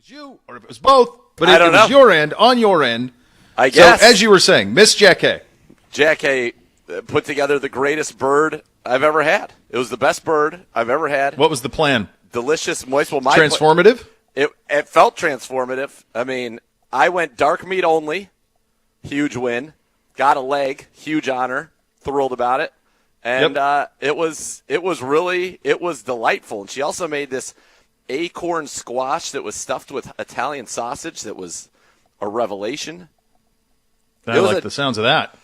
was you or if it was both, but I don't know. Was your end, on your end. I guess. So, as you were saying, Miss Jack Hay. Jack Hay put together the greatest bird I've ever had. It was the best bird I've ever had. What was the plan? Delicious, moist. Well, transformative? It felt transformative. I mean, I went dark meat only. Huge win. Got a leg. Huge honor. Thrilled about it. And it was delightful. And she also made this acorn squash that was stuffed with Italian sausage that was a revelation. I like the sounds of that.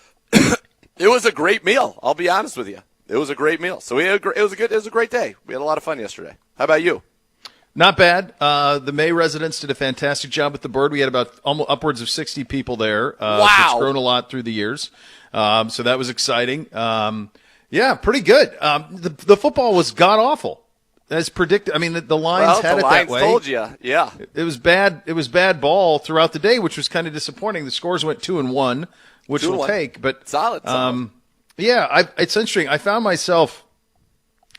It was a great meal. I'll be honest with you. It was a great meal. So it was a great day. We had a lot of fun yesterday. How about you? Not bad. The May residents did a fantastic job with the bird. We had about almost upwards of 60 people there. Wow. So it's grown a lot through the years. So that was exciting. Yeah, pretty good. The football was god-awful, as predicted. I mean, the lines had it that way. Told you, yeah. It was bad. It was bad ball throughout the day, which was kind of disappointing. The scores went 2-1, which we'll take. But solid. Yeah, it's interesting. I found myself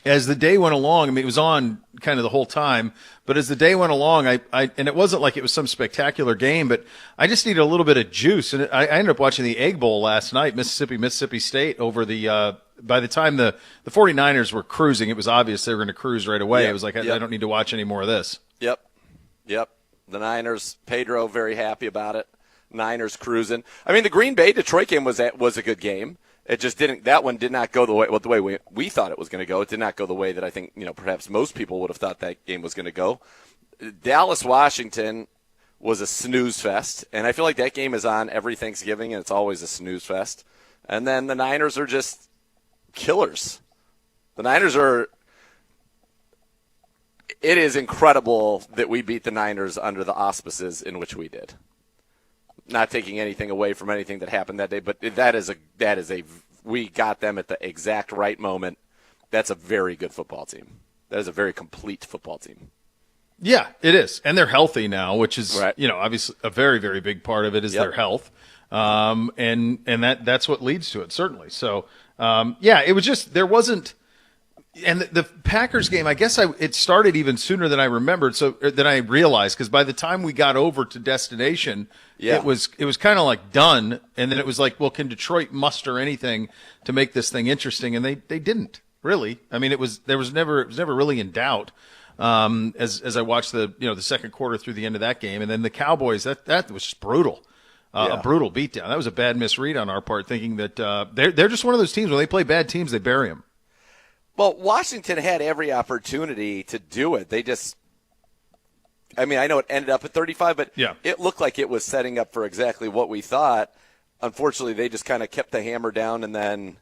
as the day went along. I mean, it was on kind of the whole time, but as the day went along, I and it wasn't like it was some spectacular game, but I just needed a little bit of juice, and I ended up watching the Egg Bowl last night, Mississippi State over the. By the time the 49ers were cruising, it was obvious they were going to cruise right away. It was like, I don't need to watch any more of this. Yep. The Niners, Pedro, very happy about it. Niners cruising. I mean, the Green Bay-Detroit game was a good game. It just didn't. That one did not go the way we thought it was going to go. It did not go the way that I think perhaps most people would have thought that game was going to go. Dallas-Washington was a snooze fest, and I feel like that game is on every Thanksgiving, and it's always a snooze fest. And then the Niners are just killers. The Niners are. It is incredible that we beat the Niners under the auspices in which we did. Not taking anything away from anything that happened that day, but we got them at the exact right moment. That's a very good football team. That is a very complete football team. Yeah, it is. And they're healthy now, which is, right. Obviously a very, very big part of it is their health. And that's what leads to it, certainly. So, it was just, there wasn't, and the Packers game, I guess it started even sooner than I remembered, than I realized, because by the time we got over to destination, it was kind of like done, and then it was like, well, can Detroit muster anything to make this thing interesting? And they didn't really. I mean, it was never really in doubt. As I watched the second quarter through the end of that game, and then the Cowboys, that was just brutal. A brutal beatdown. That was a bad misread on our part, thinking that they're just one of those teams, when they play bad teams, they bury them. Well, Washington had every opportunity to do it. They just, I mean, I know it ended up at 35, but it looked like it was setting up for exactly what we thought. Unfortunately, they just kind of kept the hammer down, and then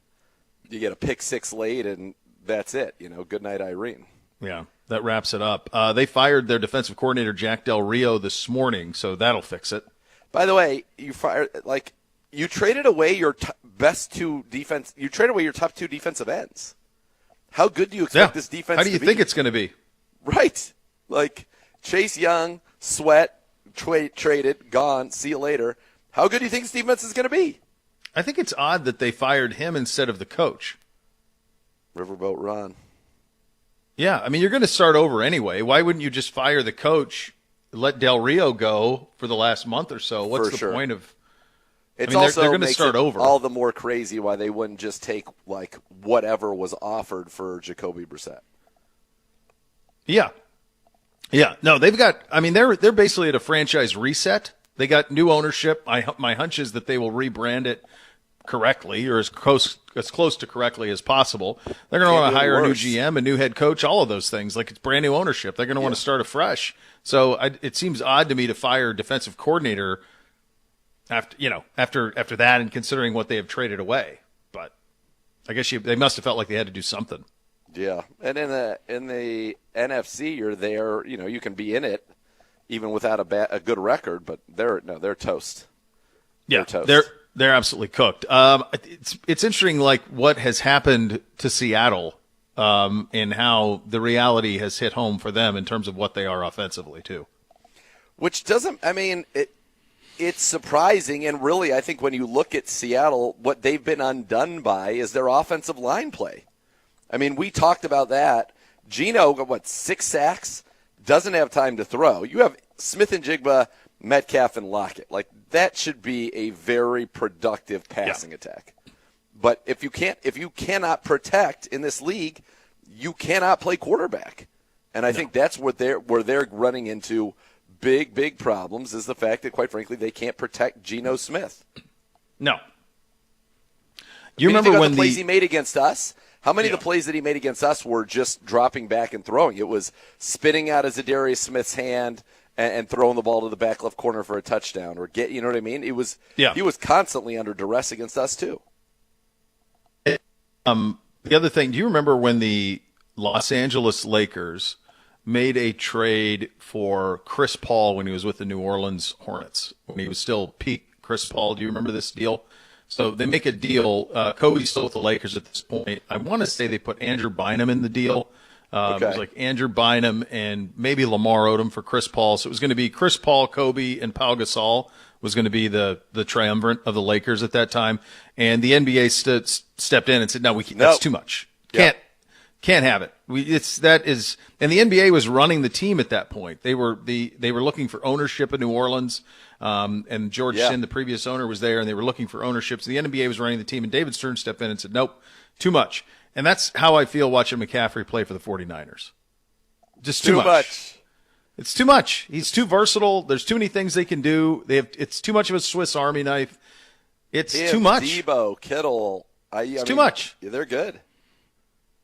you get a pick six late, and that's it. Good night, Irene. Yeah, that wraps it up. They fired their defensive coordinator, Jack Del Rio, this morning, so that'll fix it. By the way, you traded away your best two defense. You traded away your top two defensive ends. How good do you expect this defense to be? How do you think it's going to be? Right. Like Chase Young, Sweat, traded, gone, see you later. How good do you think this defense is going to be? I think it's odd that they fired him instead of the coach. Riverboat Ron. Yeah, I mean, you're going to start over anyway. Why wouldn't you just fire the coach, let Del Rio go for the last month or so? What's the point of – It's they're going to start over. All the more crazy why they wouldn't just take whatever was offered for Jacoby Brissett. Yeah. No, they've got. I mean, they're basically at a franchise reset. They got new ownership. My hunch is that they will rebrand it correctly, or as close to correctly as possible. They're going to want to hire a new GM, a new head coach, all of those things. Like, it's brand new ownership. They're going to want to start afresh. So it seems odd to me to fire a defensive coordinator after that, and considering what they have traded away. But I guess they must have felt like they had to do something. Yeah, and in the NFC, you're there. You can be in it even without a good record, but they're toast. Yeah, they're toast. They're absolutely cooked. It's interesting, like what has happened to Seattle, and how the reality has hit home for them in terms of what they are offensively too. Which doesn't. I mean, it's surprising, and really, I think when you look at Seattle, what they've been undone by is their offensive line play. I mean, we talked about that. Geno, 6 sacks, doesn't have time to throw. You have Smith and Jigba, Metcalf and Lockett. Like, that should be a very productive passing attack. But if you cannot protect in this league, you cannot play quarterback. And I think that's where they're running into big problems, is the fact that, quite frankly, they can't protect Geno Smith. No. You remember when the plays he made against us? How many of the plays that he made against us were just dropping back and throwing? It was spinning out of Zadarius Smith's hand and throwing the ball to the back left corner for a touchdown, or you know what I mean? He was constantly under duress against us too. The other thing, do you remember when the Los Angeles Lakers made a trade for Chris Paul when he was with the New Orleans Hornets, when he was still peak Chris Paul? Do you remember this deal? So they make a deal. Kobe's still with the Lakers at this point. I want to say they put Andrew Bynum in the deal. It was like Andrew Bynum and maybe Lamar Odom for Chris Paul. So it was going to be Chris Paul, Kobe, and Pau Gasol was going to be the triumvirate of the Lakers at that time. And the NBA stepped in and said, "No, that's too much. Can't have it. And the NBA was running the team at that point. They were looking for ownership in New Orleans. And George Shinn, the previous owner, was there, and they were looking for ownership. So the NBA was running the team, and David Stern stepped in and said, "Nope, too much." And that's how I feel watching McCaffrey play for the 49ers. Just too much. It's too much. He's too versatile. There's too many things they can do. It's too much of a Swiss Army knife. It's too much. Debo, Kittle. It's too much. Yeah, they're good.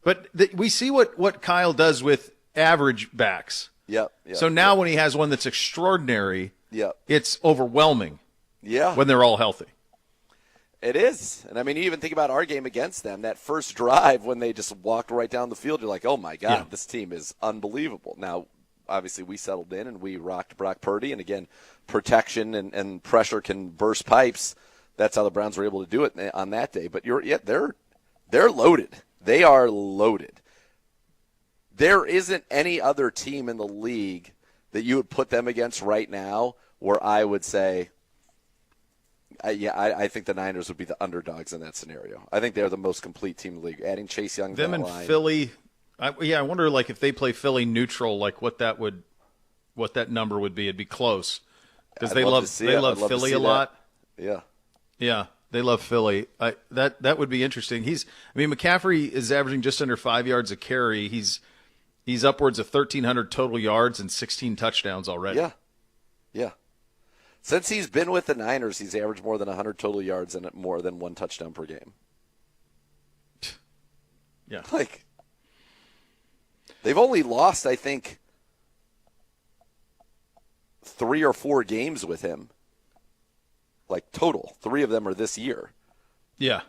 But we see what Kyle does with average backs. Yep. So now when he has one that's extraordinary, it's overwhelming. Yeah. When they're all healthy. It is. And, I mean, you even think about our game against them, that first drive when they just walked right down the field, you're like, oh, my God, this team is unbelievable. Now, obviously, we settled in and we rocked Brock Purdy. And, again, protection and pressure can burst pipes. That's how the Browns were able to do it on that day. But they're loaded. They are loaded. There isn't any other team in the league that you would put them against right now where I would say, I think the Niners would be the underdogs in that scenario. I think they're the most complete team in the league. Adding Chase Young to them and line. Philly. I wonder if they play Philly neutral, what that number would be. It'd be close because they love Philly a lot. Yeah, they love Philly. That would be interesting. McCaffrey is averaging just under 5 yards a carry. He's upwards of 1,300 total yards and 16 touchdowns already. Yeah. Since he's been with the Niners, he's averaged more than 100 total yards and more than one touchdown per game. Yeah. They've only lost, I think, 3 or 4 games with him. Total. 3 of them are this year. Yeah.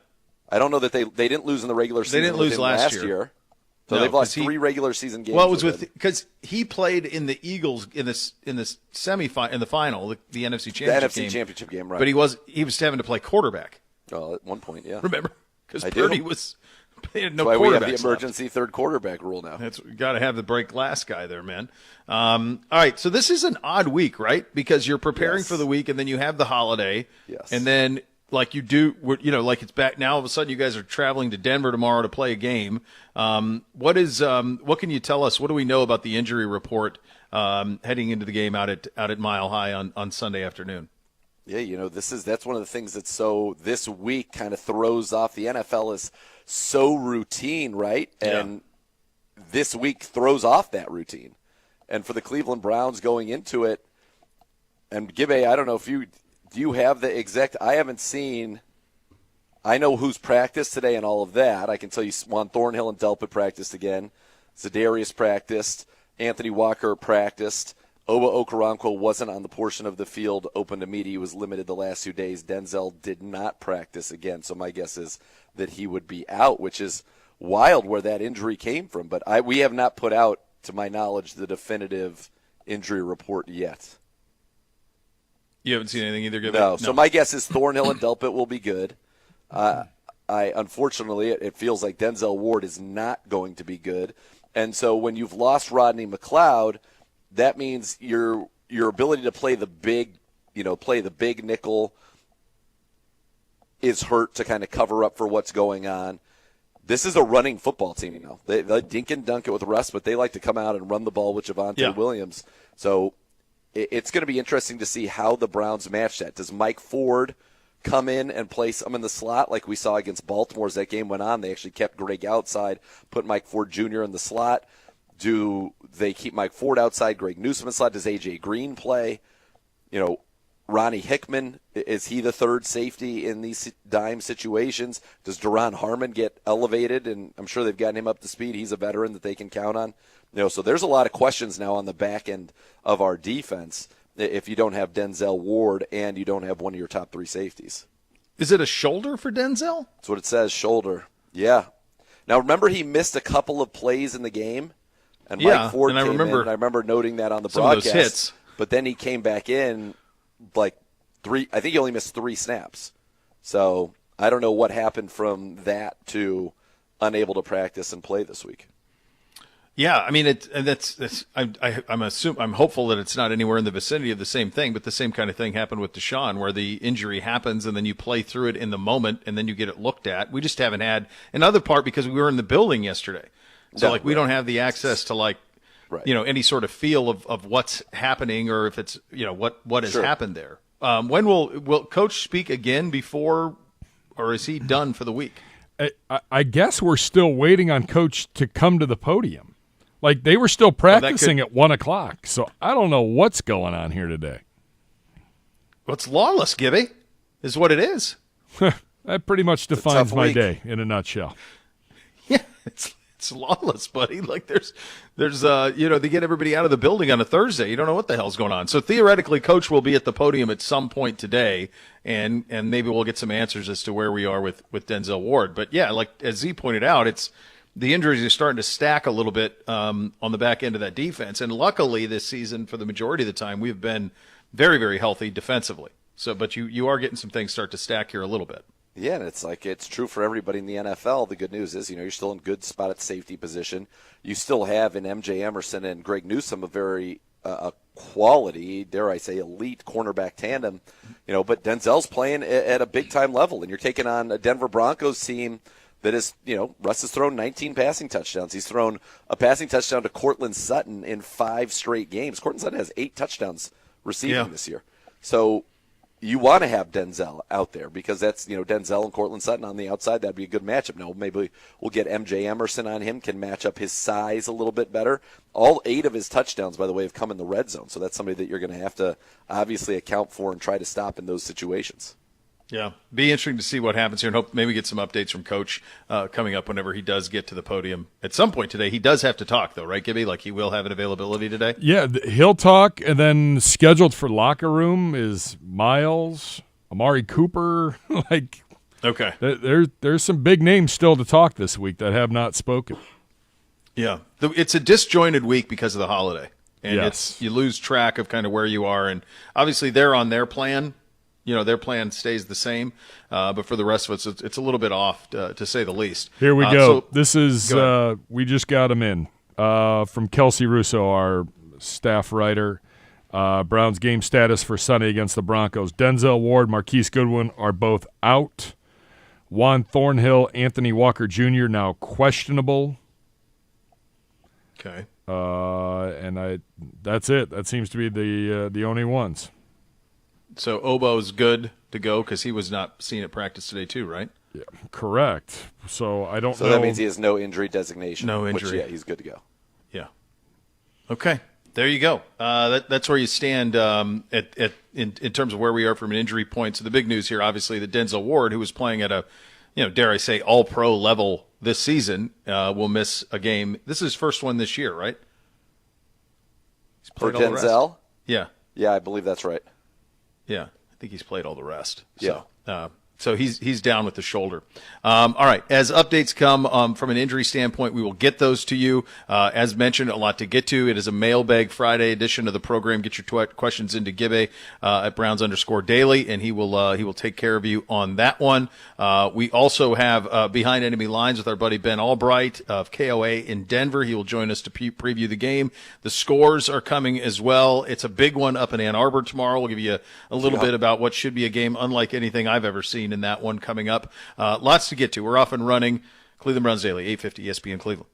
I don't know that they didn't lose in the regular season. They didn't lose last year. So they've lost 3 regular season games. Well, it was because he played in the Eagles in the semifinal, in the final, the NFC Championship game. The NFC Championship game, right? But he was having to play quarterback. Oh, at one point, yeah. Remember? Because Purdy was no quarterback. We have the emergency left. Third quarterback rule now. You got to have the break glass guy there, man. All right, so this is an odd week, right? Because you're preparing for the week, and then you have the holiday, and then. You do, it's back now. All of a sudden, you guys are traveling to Denver tomorrow to play a game. What can you tell us? What do we know about the injury report heading into the game out at Mile High on Sunday afternoon? Yeah, that's one of the things that this week kind of throws off. The NFL is so routine, right? And this week throws off that routine. And for the Cleveland Browns going into it, and Gibbe, I don't know if do you have the exact – I haven't seen – I know who's practiced today and all of that. I can tell you Juan Thornhill and Delpit practiced again. Zadarius practiced. Anthony Walker practiced. Oba Okoronkwo wasn't on the portion of the field open to media. He was limited the last 2 days. Denzel did not practice again, so my guess is that he would be out, which is wild where that injury came from. But we have not put out, to my knowledge, the definitive injury report yet. You haven't seen anything either? No. So my guess is Thornhill and Delpit will be good. Unfortunately, it feels like Denzel Ward is not going to be good. And so when you've lost Rodney McLeod, that means your ability to play the big nickel is hurt to kind of cover up for what's going on. This is a running football team now. They dink and dunk it with Russ, but they like to come out and run the ball with Javonte Williams. So it's going to be interesting to see how the Browns match that. Does Mike Ford come in and play some in the slot like we saw against Baltimore as that game went on? They actually kept Greg outside, put Mike Ford Jr. in the slot. Do they keep Mike Ford outside, Greg Newsome in the slot? Does A.J. Green play? Ronnie Hickman, is he the third safety in these dime situations? Does Duron Harmon get elevated? And I'm sure they've gotten him up to speed. He's a veteran that they can count on. So there's a lot of questions now on the back end of our defense if you don't have Denzel Ward and you don't have one of your top three safeties. Is it a shoulder for Denzel? That's what it says, shoulder. Yeah. Now, remember he missed a couple of plays in the game? And Mike Ford came in, and I remember noting that on the broadcast. Some of those hits. But then he came back in like I think he only missed 3 snaps. So I don't know what happened from that to unable to practice and play this week. Yeah, I mean I'm hopeful that it's not anywhere in the vicinity of the same thing, but the same kind of thing happened with Deshaun, where the injury happens and then you play through it in the moment and then you get it looked at. We just haven't had another part because we were in the building yesterday, so we don't have the access to any sort of feel of what's happening or if it's what has happened there. When will Coach speak again before, or is he done for the week? I guess we're still waiting on Coach to come to the podium. Like, they were still practicing at 1 o'clock, so I don't know what's going on here today. Well, it's lawless, Gibby, is what it is. That pretty much defines my day in a nutshell. Yeah, it's lawless, buddy. Like there's they get everybody out of the building on a Thursday. You don't know what the hell's going on. So theoretically, Coach will be at the podium at some point today, and maybe we'll get some answers as to where we are with Denzel Ward. But yeah, like as Z pointed out, it's the injuries are starting to stack a little bit on the back end of that defense. And luckily this season, for the majority of the time, we've been very, very healthy defensively. So, but you are getting some things start to stack here a little bit. Yeah, and it's true for everybody in the NFL. The good news is, you're still in good spot at safety position. You still have in MJ Emerson and Greg Newsome a very quality, dare I say, elite cornerback tandem. But Denzel's playing at a big time level, and you're taking on a Denver Broncos team that is, Russ has thrown 19 passing touchdowns. He's thrown a passing touchdown to Cortland Sutton in 5 straight games. Cortland Sutton has 8 touchdowns receiving this year. So you want to have Denzel out there because that's, Denzel and Cortland Sutton on the outside. That'd be a good matchup. Now, maybe we'll get MJ Emerson on him, can match up his size a little bit better. All 8 of his touchdowns, by the way, have come in the red zone. So that's somebody that you're going to have to obviously account for and try to stop in those situations. Yeah, be interesting to see what happens here, and hope maybe get some updates from Coach coming up whenever he does get to the podium at some point today. He does have to talk, though, right, Gibby? Like he will have an availability today. Yeah, he'll talk, and then scheduled for locker room is Miles, Amari Cooper. Okay, there's some big names still to talk this week that have not spoken. Yeah, it's a disjointed week because of the holiday, and you lose track of kind of where you are, and obviously they're on their plan. Their plan stays the same, but for the rest of us, it's a little bit off, to say the least. Here we go. This is we just got him in from Kelsey Russo, our staff writer. Browns game status for Sunday against the Broncos. Denzel Ward, Marquise Goodwin are both out. Juan Thornhill, Anthony Walker Jr. now questionable. Okay. And that's it. That seems to be the only ones. So Obo's good to go because he was not seen at practice today too, right? Yeah, correct. So I don't know. So that means he has no injury designation. No injury. Which, he's good to go. Yeah. Okay. There you go. That's where you stand in terms of where we are from an injury point. So the big news here, obviously, that Denzel Ward, who was playing at a, dare I say, all-pro level this season, will miss a game. This is his first one this year, right? For Denzel? Yeah. Yeah, I believe that's right. Yeah, I think he's played all the rest. Yeah. So he's down with the shoulder. All right, as updates come from an injury standpoint, we will get those to you. As mentioned, a lot to get to. It is a Mailbag Friday edition of the program. Get your questions into Gibbe at Browns_Daily, and he will take care of you on that one. We also have Behind Enemy Lines with our buddy Ben Albright of KOA in Denver. He will join us to preview the game. The scores are coming as well. It's a big one up in Ann Arbor tomorrow. We'll give you a little bit about what should be a game unlike anything I've ever seen in that one coming up. Lots to get to. We're off and running. Cleveland Browns Daily, 850 ESPN Cleveland.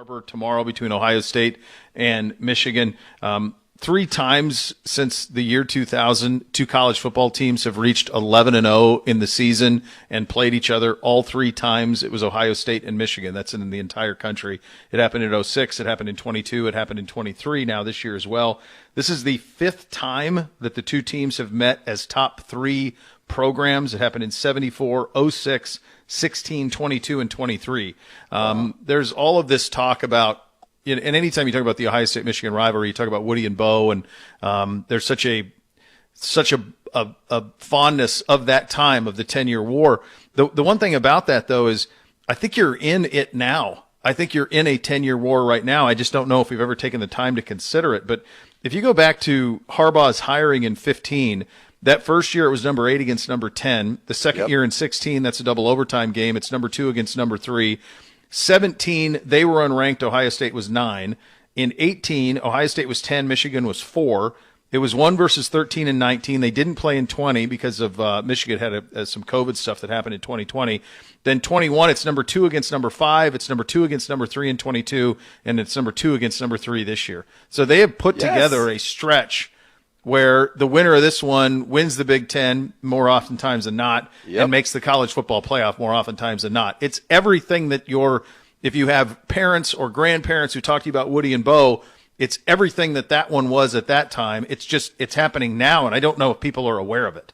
Arbor tomorrow between Ohio State and Michigan. 3 times since the year 2000, 2 college football teams have reached 11-0 in the season and played each other. All 3 times it was Ohio State and Michigan. That's in the entire country. It happened in 06, it happened in 22, it happened in 23, now this year as well. This is the 5th time that the 2 teams have met as top 3 programs. It happened in 74, 06, 16, 22, and 23. There's all of this talk about, and anytime you talk about the Ohio State-Michigan rivalry, you talk about Woody and Bo, and there's such a fondness of that time, of the 10-year war. The one thing about that, though, is I think you're in it now. I think you're in a 10-year war right now. I just don't know if we've ever taken the time to consider it. But if you go back to Harbaugh's hiring in 15, that first year it was number 8 against number 10. The second year in 16, that's a double overtime game. It's number 2 against number 3. 17, they were unranked. Ohio State was 9. In 18, Ohio State was 10. Michigan was 4. It was 1 versus 13 and 19. They didn't play in 20 because of Michigan had some COVID stuff that happened in 2020. Then 21, it's number 2 against number 5. It's number 2 against number 3 in 22, and it's number 2 against number 3 this year. So they have put together a stretch where the winner of this one wins the Big Ten more oftentimes than not, and makes the college football playoff more oftentimes than not. It's everything that if you have parents or grandparents who talk to you about Woody and Bo, it's everything that one was at that time. It's happening now, and I don't know if people are aware of it.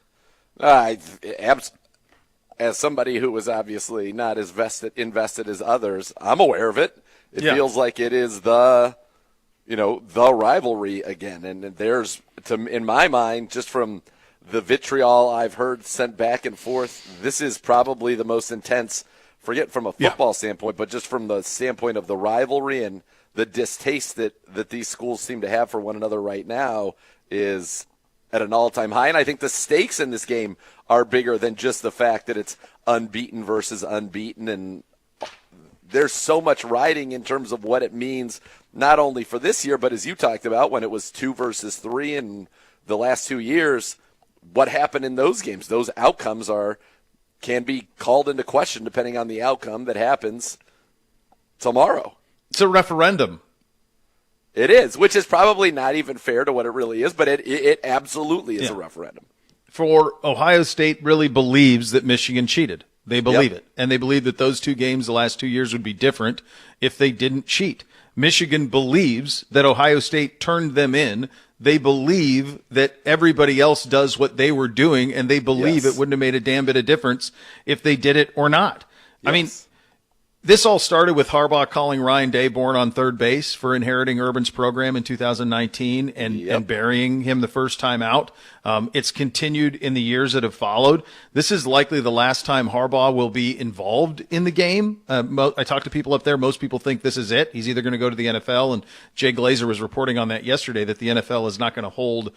As somebody who was obviously not as invested as others, I'm aware of it. It feels like it is the rivalry again. And there's, in my mind, just from the vitriol I've heard sent back and forth, this is probably the most intense, forget from a football standpoint, but just from the standpoint of the rivalry and the distaste that these schools seem to have for one another right now is at an all-time high. And I think the stakes in this game are bigger than just the fact that it's unbeaten versus unbeaten. And there's so much riding in terms of what it means, not only for this year, but as you talked about, when it was 2 versus 3 in the last 2 years, what happened in those games? Those outcomes can be called into question depending on the outcome that happens tomorrow. It's a referendum. It is, which is probably not even fair to what it really is, but it absolutely is a referendum. For Ohio State really believes that Michigan cheated. They believe it. And they believe that those 2 games the last 2 years would be different if they didn't cheat. Michigan believes that Ohio State turned them in. They believe that everybody else does what they were doing, and they believe it wouldn't have made a damn bit of difference if they did it or not. I mean, this all started with Harbaugh calling Ryan Day born on third base for inheriting Urban's program in 2019 and burying him the first time out. It's continued in the years that have followed. This is likely the last time Harbaugh will be involved in the game. I talked to people up there. Most people think this is it. He's either going to go to the NFL, and Jay Glazer was reporting on that yesterday, that the NFL is not going to hold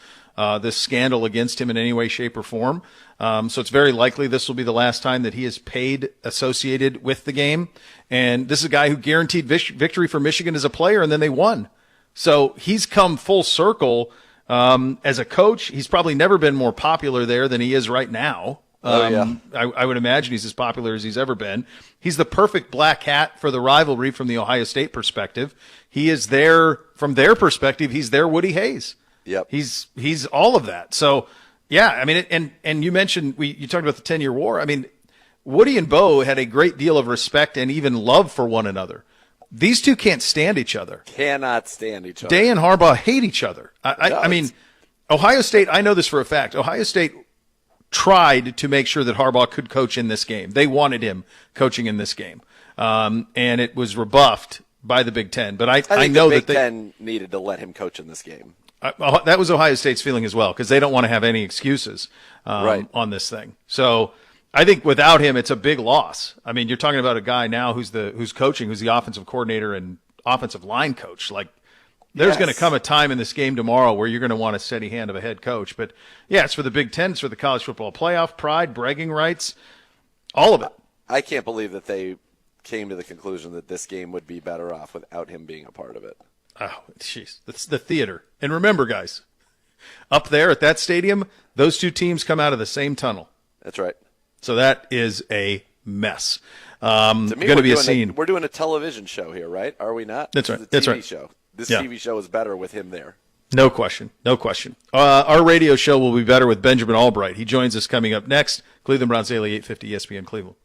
this scandal against him in any way, shape, or form. So it's very likely this will be the last time that he is paid associated with the game. And this is a guy who guaranteed victory for Michigan as a player, and then they won. So he's come full circle as a coach. He's probably never been more popular there than he is right now. I would imagine he's as popular as he's ever been. He's the perfect black hat for the rivalry from the Ohio State perspective. He is there from their perspective. He's their Woody Hayes. Yep. He's all of that. So, yeah, I mean, and you mentioned, you talked about the 10-year war. I mean, Woody and Bo had a great deal of respect and even love for one another. These two can't stand each other. Cannot stand each other. Day and Harbaugh hate each other. I mean, Ohio State, I know this for a fact. Ohio State tried to make sure that Harbaugh could coach in this game. They wanted him coaching in this game. And it was rebuffed by the Big Ten. But I know the that Big Ten needed to let him coach in this game. That was Ohio State's feeling as well, because they don't want to have any excuses on this thing. So I think without him, it's a big loss. I mean, you're talking about a guy now who's coaching, who's the offensive coordinator and offensive line coach. Like, there's going to come a time in this game tomorrow where you're going to want a steady hand of a head coach. But, yeah, it's for the Big Ten. It's for the college football playoff, pride, bragging rights, all of it. I can't believe that they came to the conclusion that this game would be better off without him being a part of it. Oh, jeez. That's the theater. And remember, guys, up there at that stadium, those two teams come out of the same tunnel. That's right. So that is a mess. To me, Going to be a scene. We're doing a television show here, right? Are we not? That's This right. is a That's TV right. show. This Yeah. TV show is better with him there. No question. No question. Our radio show will be better with Benjamin Albright. He joins us coming up next. Cleveland Browns Daily, 850 ESPN Cleveland.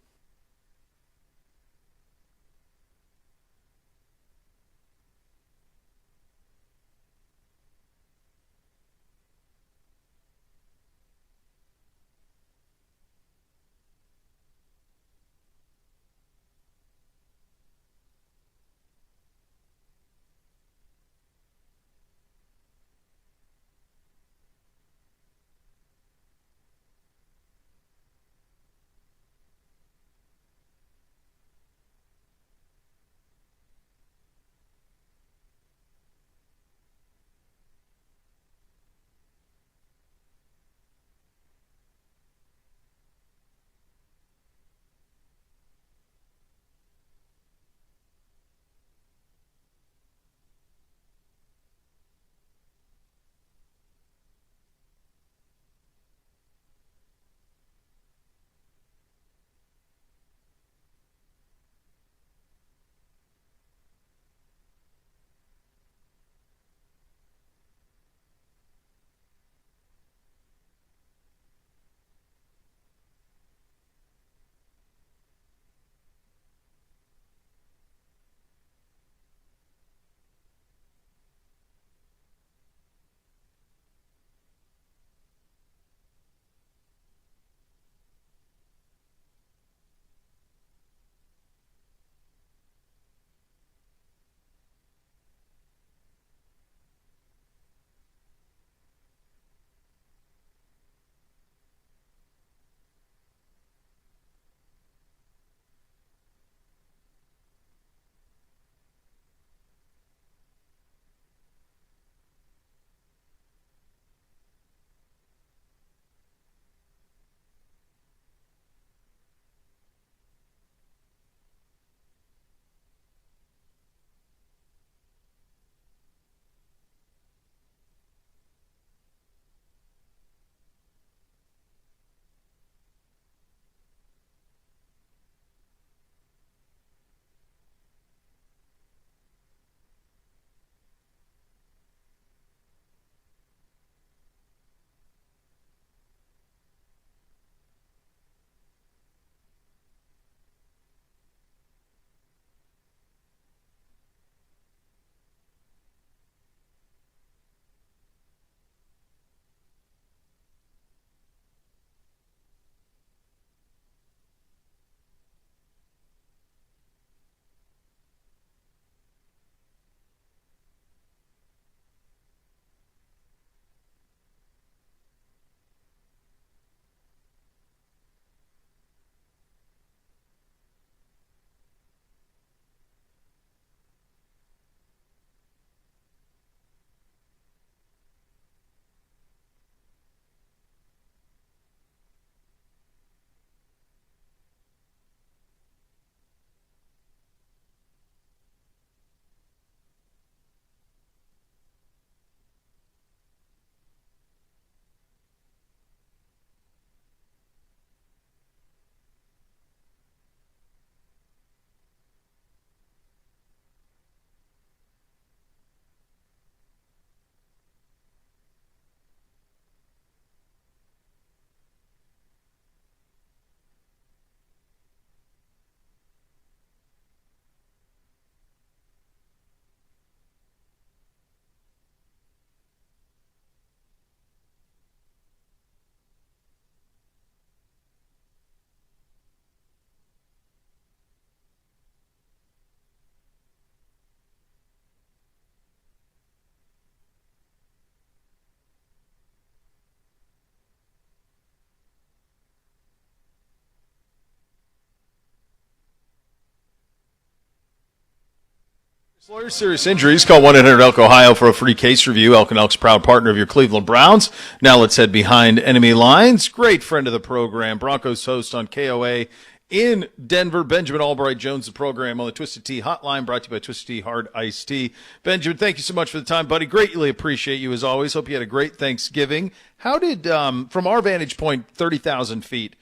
Lawyers, serious injuries, call 1-800-ELK-OHIO for a free case review. Elk & Elk's proud partner of your Cleveland Browns. Now let's head behind enemy lines. Great friend of the program, Broncos host on KOA in Denver. Benjamin Albright joins the program on the Twisted Tea Hotline, brought to you by Twisted Tea Hard Iced Tea. Benjamin, thank you so much for the time, buddy. Greatly appreciate you as always. Hope you had a great Thanksgiving. How did, from our vantage point, 30,000 feet,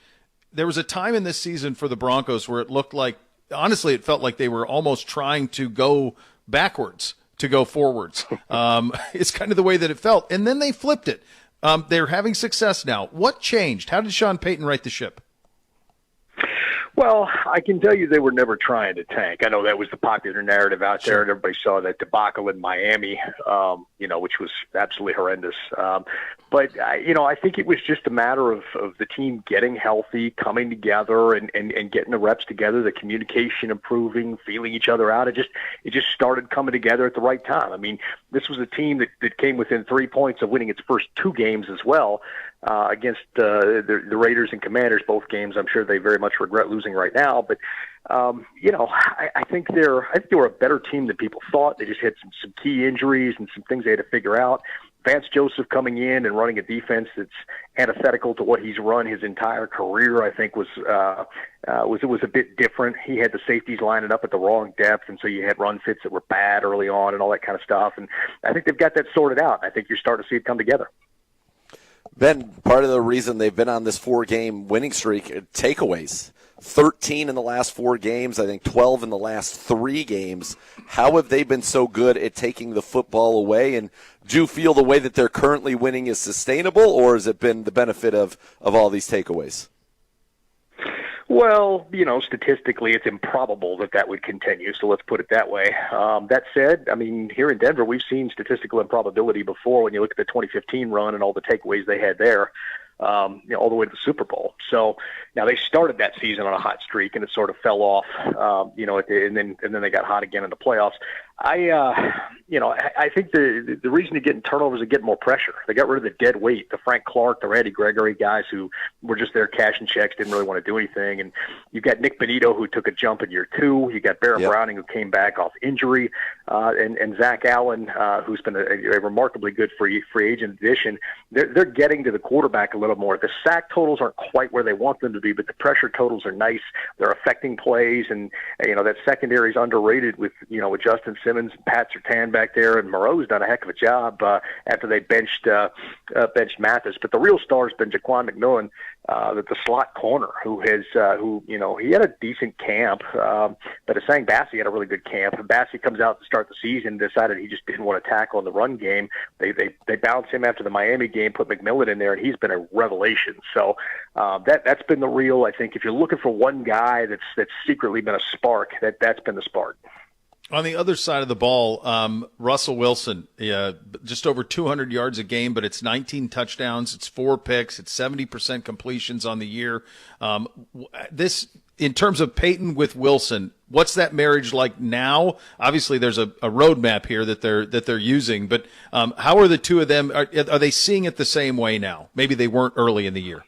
there was a time in this season for the Broncos where it looked like, honestly, it felt like they were almost trying to go backwards to go forwards. It's kind of the way that it felt. And then they flipped it. They're having success now. What changed? How did Sean Payton right the ship? Well, I can tell you they were never trying to tank. I know that was the popular narrative out there, and everybody saw that debacle in Miami, which was absolutely horrendous. But I think it was just a matter of the team getting healthy, coming together, and getting the reps together, the communication improving, feeling each other out. It just started coming together at the right time. I mean, this was a team that came within 3 points of winning its first 2 games as well. Against the Raiders and Commanders, both games. I'm sure they very much regret losing right now. But I think they were a better team than people thought. They just had some key injuries and some things they had to figure out. Vance Joseph coming in and running a defense that's antithetical to what he's run his entire career, I think was a bit different. He had the safeties lining up at the wrong depth, and so you had run fits that were bad early on and all that kind of stuff. And I think they've got that sorted out. I think you're starting to see it come together. Ben, part of the reason they've been on this 4-game winning streak, takeaways. 13 in the last 4 games, I think 12 in the last 3 games. How have they been so good at taking the football away? And do you feel the way that they're currently winning is sustainable, or has it been the benefit of all these takeaways? Well, statistically, it's improbable that would continue, so let's put it that way. That said, I mean, here in Denver, we've seen statistical improbability before when you look at the 2015 run and all the takeaways they had there, all the way to the Super Bowl. So now they started that season on a hot streak, and it sort of fell off, and then they got hot again in the playoffs. I think the reason to get in turnovers is getting more pressure. They got rid of the dead weight, the Frank Clark, the Randy Gregory guys who were just there cashing checks, didn't really want to do anything. And you've got Nick Benito, who took a jump in year 2. You got Barrett Browning, who came back off injury, and Zach Allen, who's been a remarkably good free agent addition. They're getting to the quarterback a little more. The sack totals aren't quite where they want them to be, but the pressure totals are nice. They're affecting plays, and that secondary is underrated with Justin Simmons and Pat Surtain back there, and Moreau's done a heck of a job after they benched Mathis. But the real star has been Jaquan McMillan, the slot corner, who he had a decent camp, but Asang Bassi had a really good camp. And Bassi comes out to start the season, decided he just didn't want to tackle in the run game. They bounced him after the Miami game, put McMillan in there, and he's been a revelation. So that's been the real. I think if you're looking for one guy that's secretly been a spark, that's been the spark. On the other side of the ball, Russell Wilson, just over 200 yards a game, but it's 19 touchdowns, it's 4 picks, it's 70% completions on the year. This, in terms of Peyton with Wilson, what's that marriage like now? Obviously, there's a roadmap here that they're using, but how are the two of them? Are they seeing it the same way now? Maybe they weren't early in the year.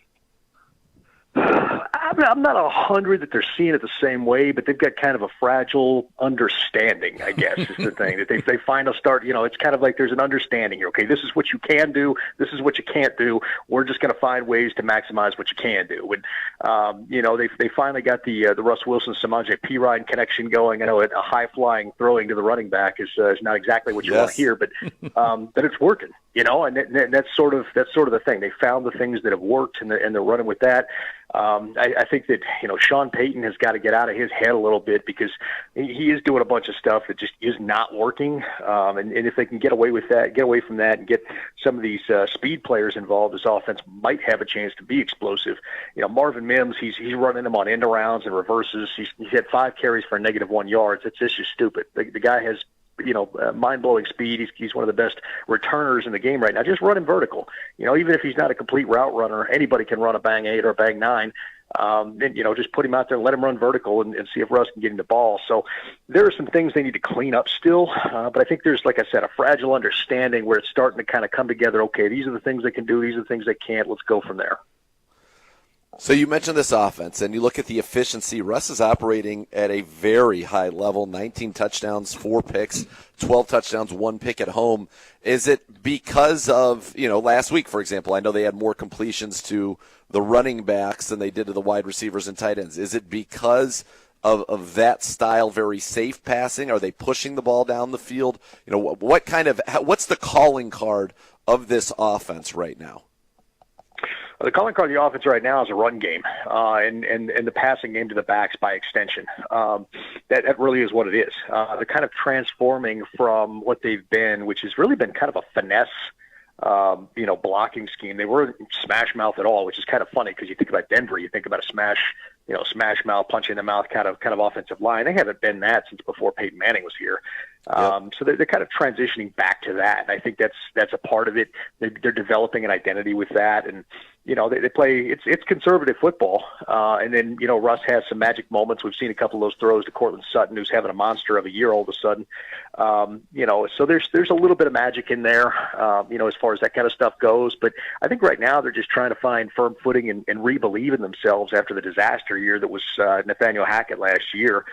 I'm not 100 that they're seeing it the same way, but they've got kind of a fragile understanding, I guess, is the thing. That they find a start, it's kind of like there's an understanding here. Okay, this is what you can do. This is what you can't do. We're just going to find ways to maximize what you can do. And, they finally got the Russ Wilson-Samaje Perine connection going. I know a high-flying throwing to the running back is not exactly what you want to hear, but it's working. And that's sort of the thing. They found the things that have worked, and they're running with that. I think that Sean Payton has got to get out of his head a little bit, because he is doing a bunch of stuff that just is not working. And if they can get away from that, and get some of these speed players involved, this offense might have a chance to be explosive. Marvin Mims, he's running them on end arounds and reverses. He's had 5 carries for -1 yards. It's just stupid. The guy has mind-blowing speed. He's one of the best returners in the game right now. Just run him vertical. Even if he's not a complete route runner, anybody can run a bang 8 or a bang 9. Then just put him out there and let him run vertical and see if Russ can get him the ball. So there are some things they need to clean up still, but I think there's, like I said, a fragile understanding where it's starting to kind of come together. Okay, these are the things they can do. These are the things they can't. Let's go from there. So you mentioned this offense, and you look at the efficiency. Russ is operating at a very high level, 19 touchdowns, 4 picks, 12 touchdowns, 1 pick at home. Is it because of, last week, for example, I know they had more completions to the running backs than they did to the wide receivers and tight ends. Is it because of that style, very safe passing? Are they pushing the ball down the field? What's the calling card of this offense right now? The calling card of the offense right now is a run game, and the passing game to the backs by extension. That really is what it is. They're kind of transforming from what they've been, which has really been kind of a finesse, blocking scheme. They weren't smash mouth at all, which is kind of funny because you think about Denver, you think about a smash mouth, punch in the mouth kind of offensive line. They haven't been that since before Peyton Manning was here. So they're kind of transitioning back to that, and I think that's a part of it. They're developing an identity with that, and they play. It's conservative football, and then Russ has some magic moments. We've seen a couple of those throws to Cortland Sutton, who's having a monster of a year all of a sudden. So there's a little bit of magic in there, as far as that kind of stuff goes. But I think right now they're just trying to find firm footing and re-believe in themselves after the disaster year that was Nathaniel Hackett last year.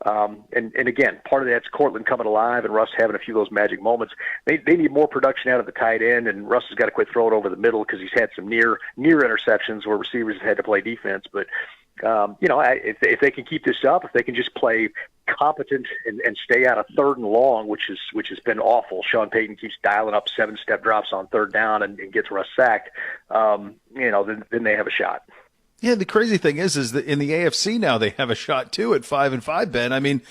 And again, part of that's Cortland coming alive and Russ having a few of those magic moments. They need more production out of the tight end, and Russ has got to quit throwing over the middle because he's had some near interceptions where receivers have had to play defense. But if they can keep this up, if they can just play competent and stay out of third and long, which has been awful. Sean Payton keeps dialing up 7-step drops on third down and gets Russ sacked. Then they have a shot. Yeah, the crazy thing is that in the AFC now they have a shot too at 5-5. Ben, I mean,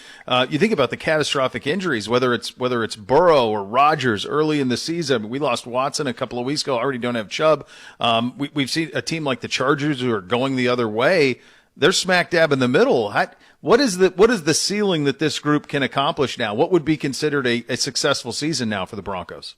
you think about the catastrophic injuries, whether it's Burrow or Rodgers early in the season. We lost Watson a couple of weeks ago. Already don't have Chubb. We've seen a team like the Chargers who are going the other way. They're smack dab in the middle. What is the ceiling that this group can accomplish now? What would be considered a successful season now for the Broncos?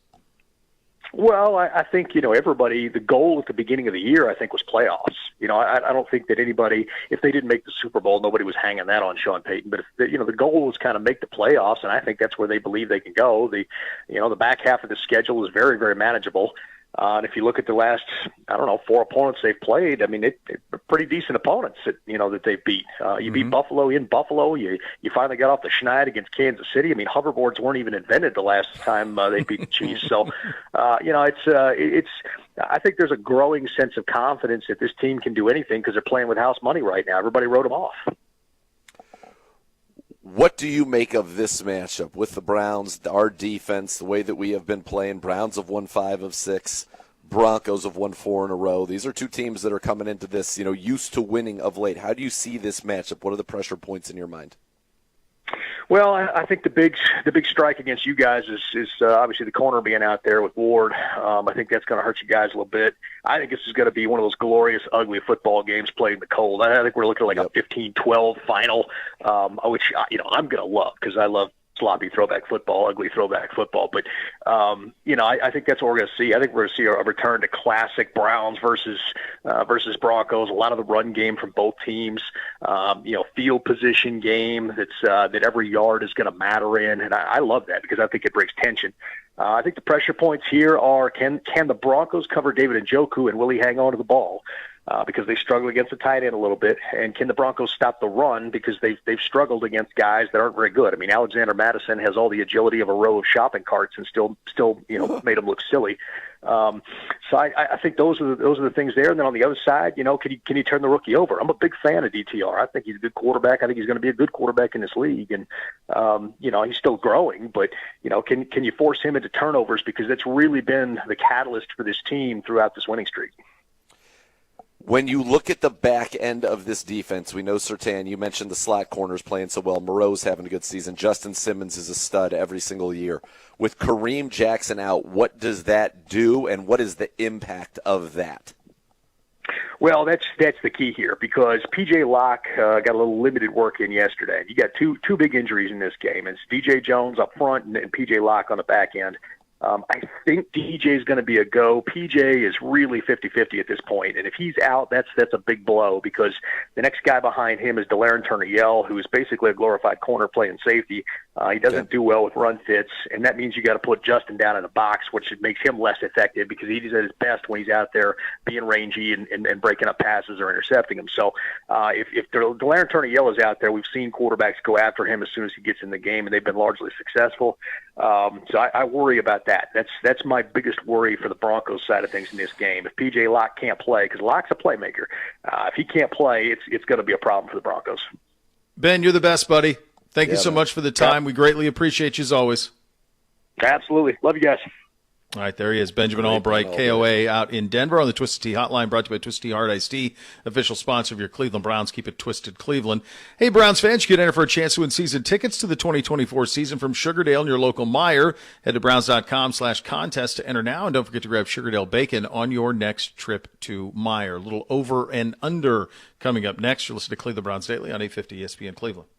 Well, I think, everybody, the goal at the beginning of the year, I think, was playoffs. I don't think that anybody, if they didn't make the Super Bowl, nobody was hanging that on Sean Payton. But, the goal was kind of make the playoffs, and I think that's where they believe they can go. The back half of the schedule is very, very manageable. And if you look at the last, 4 opponents they've played, I mean, they're pretty decent opponents that they beat. You beat Buffalo in Buffalo. You finally got off the schneid against Kansas City. I mean, hoverboards weren't even invented the last time they beat the Chiefs. So, it's. I think there's a growing sense of confidence that this team can do anything because they're playing with house money right now. Everybody wrote them off. What do you make of this matchup with the Browns, our defense, the way that we have been playing? Browns have won 5 of 6. Broncos have won 4 in a row. These are two teams that are coming into this, used to winning of late. How do you see this matchup? What are the pressure points in your mind? Well, I think the big strike against you guys is obviously the corner being out there with Ward. I think that's going to hurt you guys a little bit. I think this is going to be one of those glorious, ugly football games played in the cold. I think we're looking at like a 15-12 final, which I'm going to love because I love sloppy throwback football, ugly throwback football. But, I think that's what we're going to see. I think we're going to see a return to classic Browns versus Broncos, a lot of the run game from both teams, field position game that every yard is going to matter in. And I love that because I think it brings tension. I think the pressure points here are can the Broncos cover David Njoku and will he hang on to the ball? Because they struggle against the tight end a little bit, and can the Broncos stop the run because they've struggled against guys that aren't very good? I mean, Alexander Madison has all the agility of a row of shopping carts and still made him look silly. So I think those are the things there. And then on the other side, can you turn the rookie over? I'm a big fan of DTR. I think he's a good quarterback. I think he's going to be a good quarterback in this league, and he's still growing. But can you force him into turnovers because that's really been the catalyst for this team throughout this winning streak. When you look at the back end of this defense, we know Surtain, you mentioned the slot corners playing so well. Moreau's having a good season. Justin Simmons is a stud every single year. With Kareem Jackson out, what does that do, and what is the impact of that? Well, that's the key here because P.J. Locke got a little limited work in yesterday. You got two big injuries in this game. It's D.J. Jones up front and P.J. Locke on the back end. I think DJ is going to be a go. PJ is really 50-50 at this point, and if he's out, that's a big blow because the next guy behind him is Delaren Turner-Yell, who is basically a glorified corner playing safety. He doesn't do well with run fits, and that means you got to put Justin down in the box, which makes him less effective because he's at his best when he's out there being rangy and breaking up passes or intercepting them. So if Delaren Turner-Yell is out there, we've seen quarterbacks go after him as soon as he gets in the game, and they've been largely successful. So I worry about that. That's my biggest worry for the Broncos side of things in this game. If P.J. Locke can't play, because Locke's a playmaker, if he can't play, it's going to be a problem for the Broncos. Ben, you're the best, buddy. Thank you so much for the time. We greatly appreciate you as always. Absolutely. Love you guys. All right, there he is, Benjamin Albright, KOA out in Denver on the Twisted Tea Hotline, brought to you by Twisted Tea Hard Iced Tea, official sponsor of your Cleveland Browns. Keep it twisted, Cleveland. Hey, Browns fans, you can enter for a chance to win season tickets to the 2024 season from Sugardale and your local Meijer. Head to browns.com/contest to enter now, and don't forget to grab Sugardale bacon on your next trip to Meijer. A little over and under coming up next. You're listening to Cleveland Browns Daily on 850 ESPN Cleveland.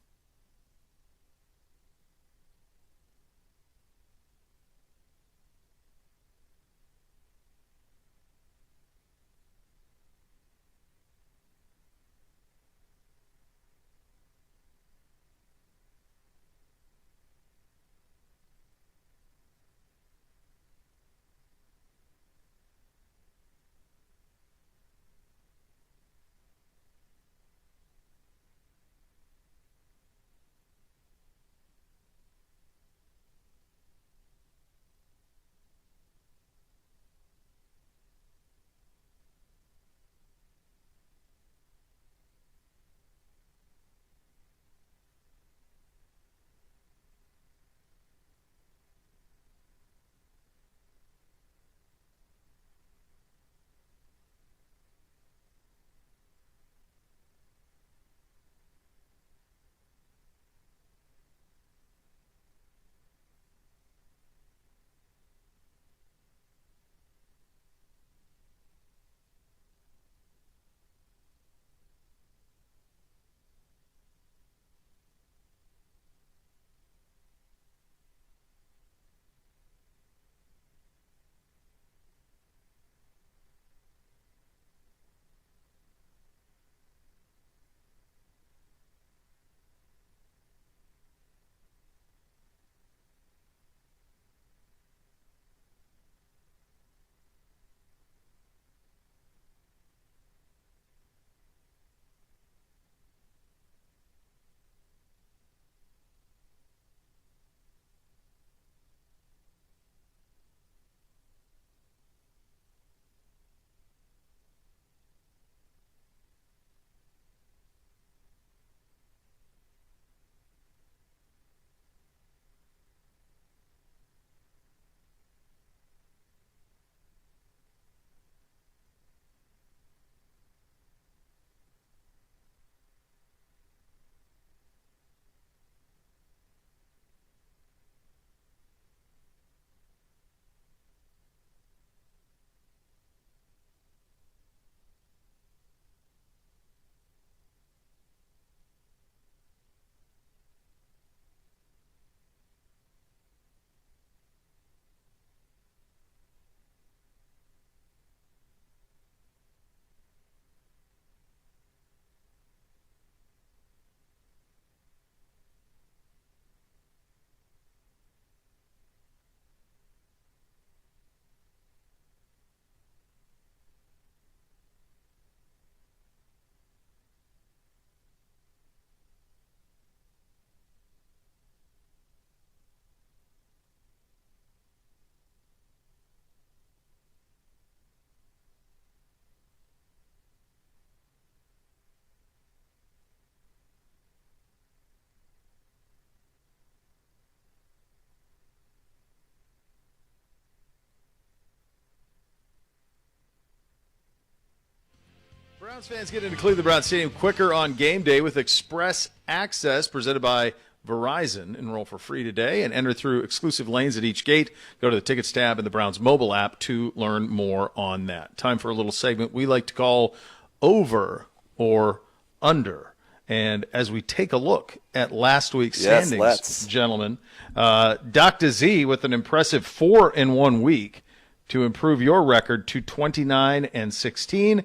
Browns fans get into Cleveland Browns Stadium quicker on game day with Express Access presented by Verizon. Enroll for free today and enter through exclusive lanes at each gate. Go to the Tickets tab in the Browns mobile app to learn more on that. Time for a little segment we like to call Over or Under. And as we take a look at last week's standings, gentlemen, Dr. Z with an impressive 4-1 week to improve your record to 29-16.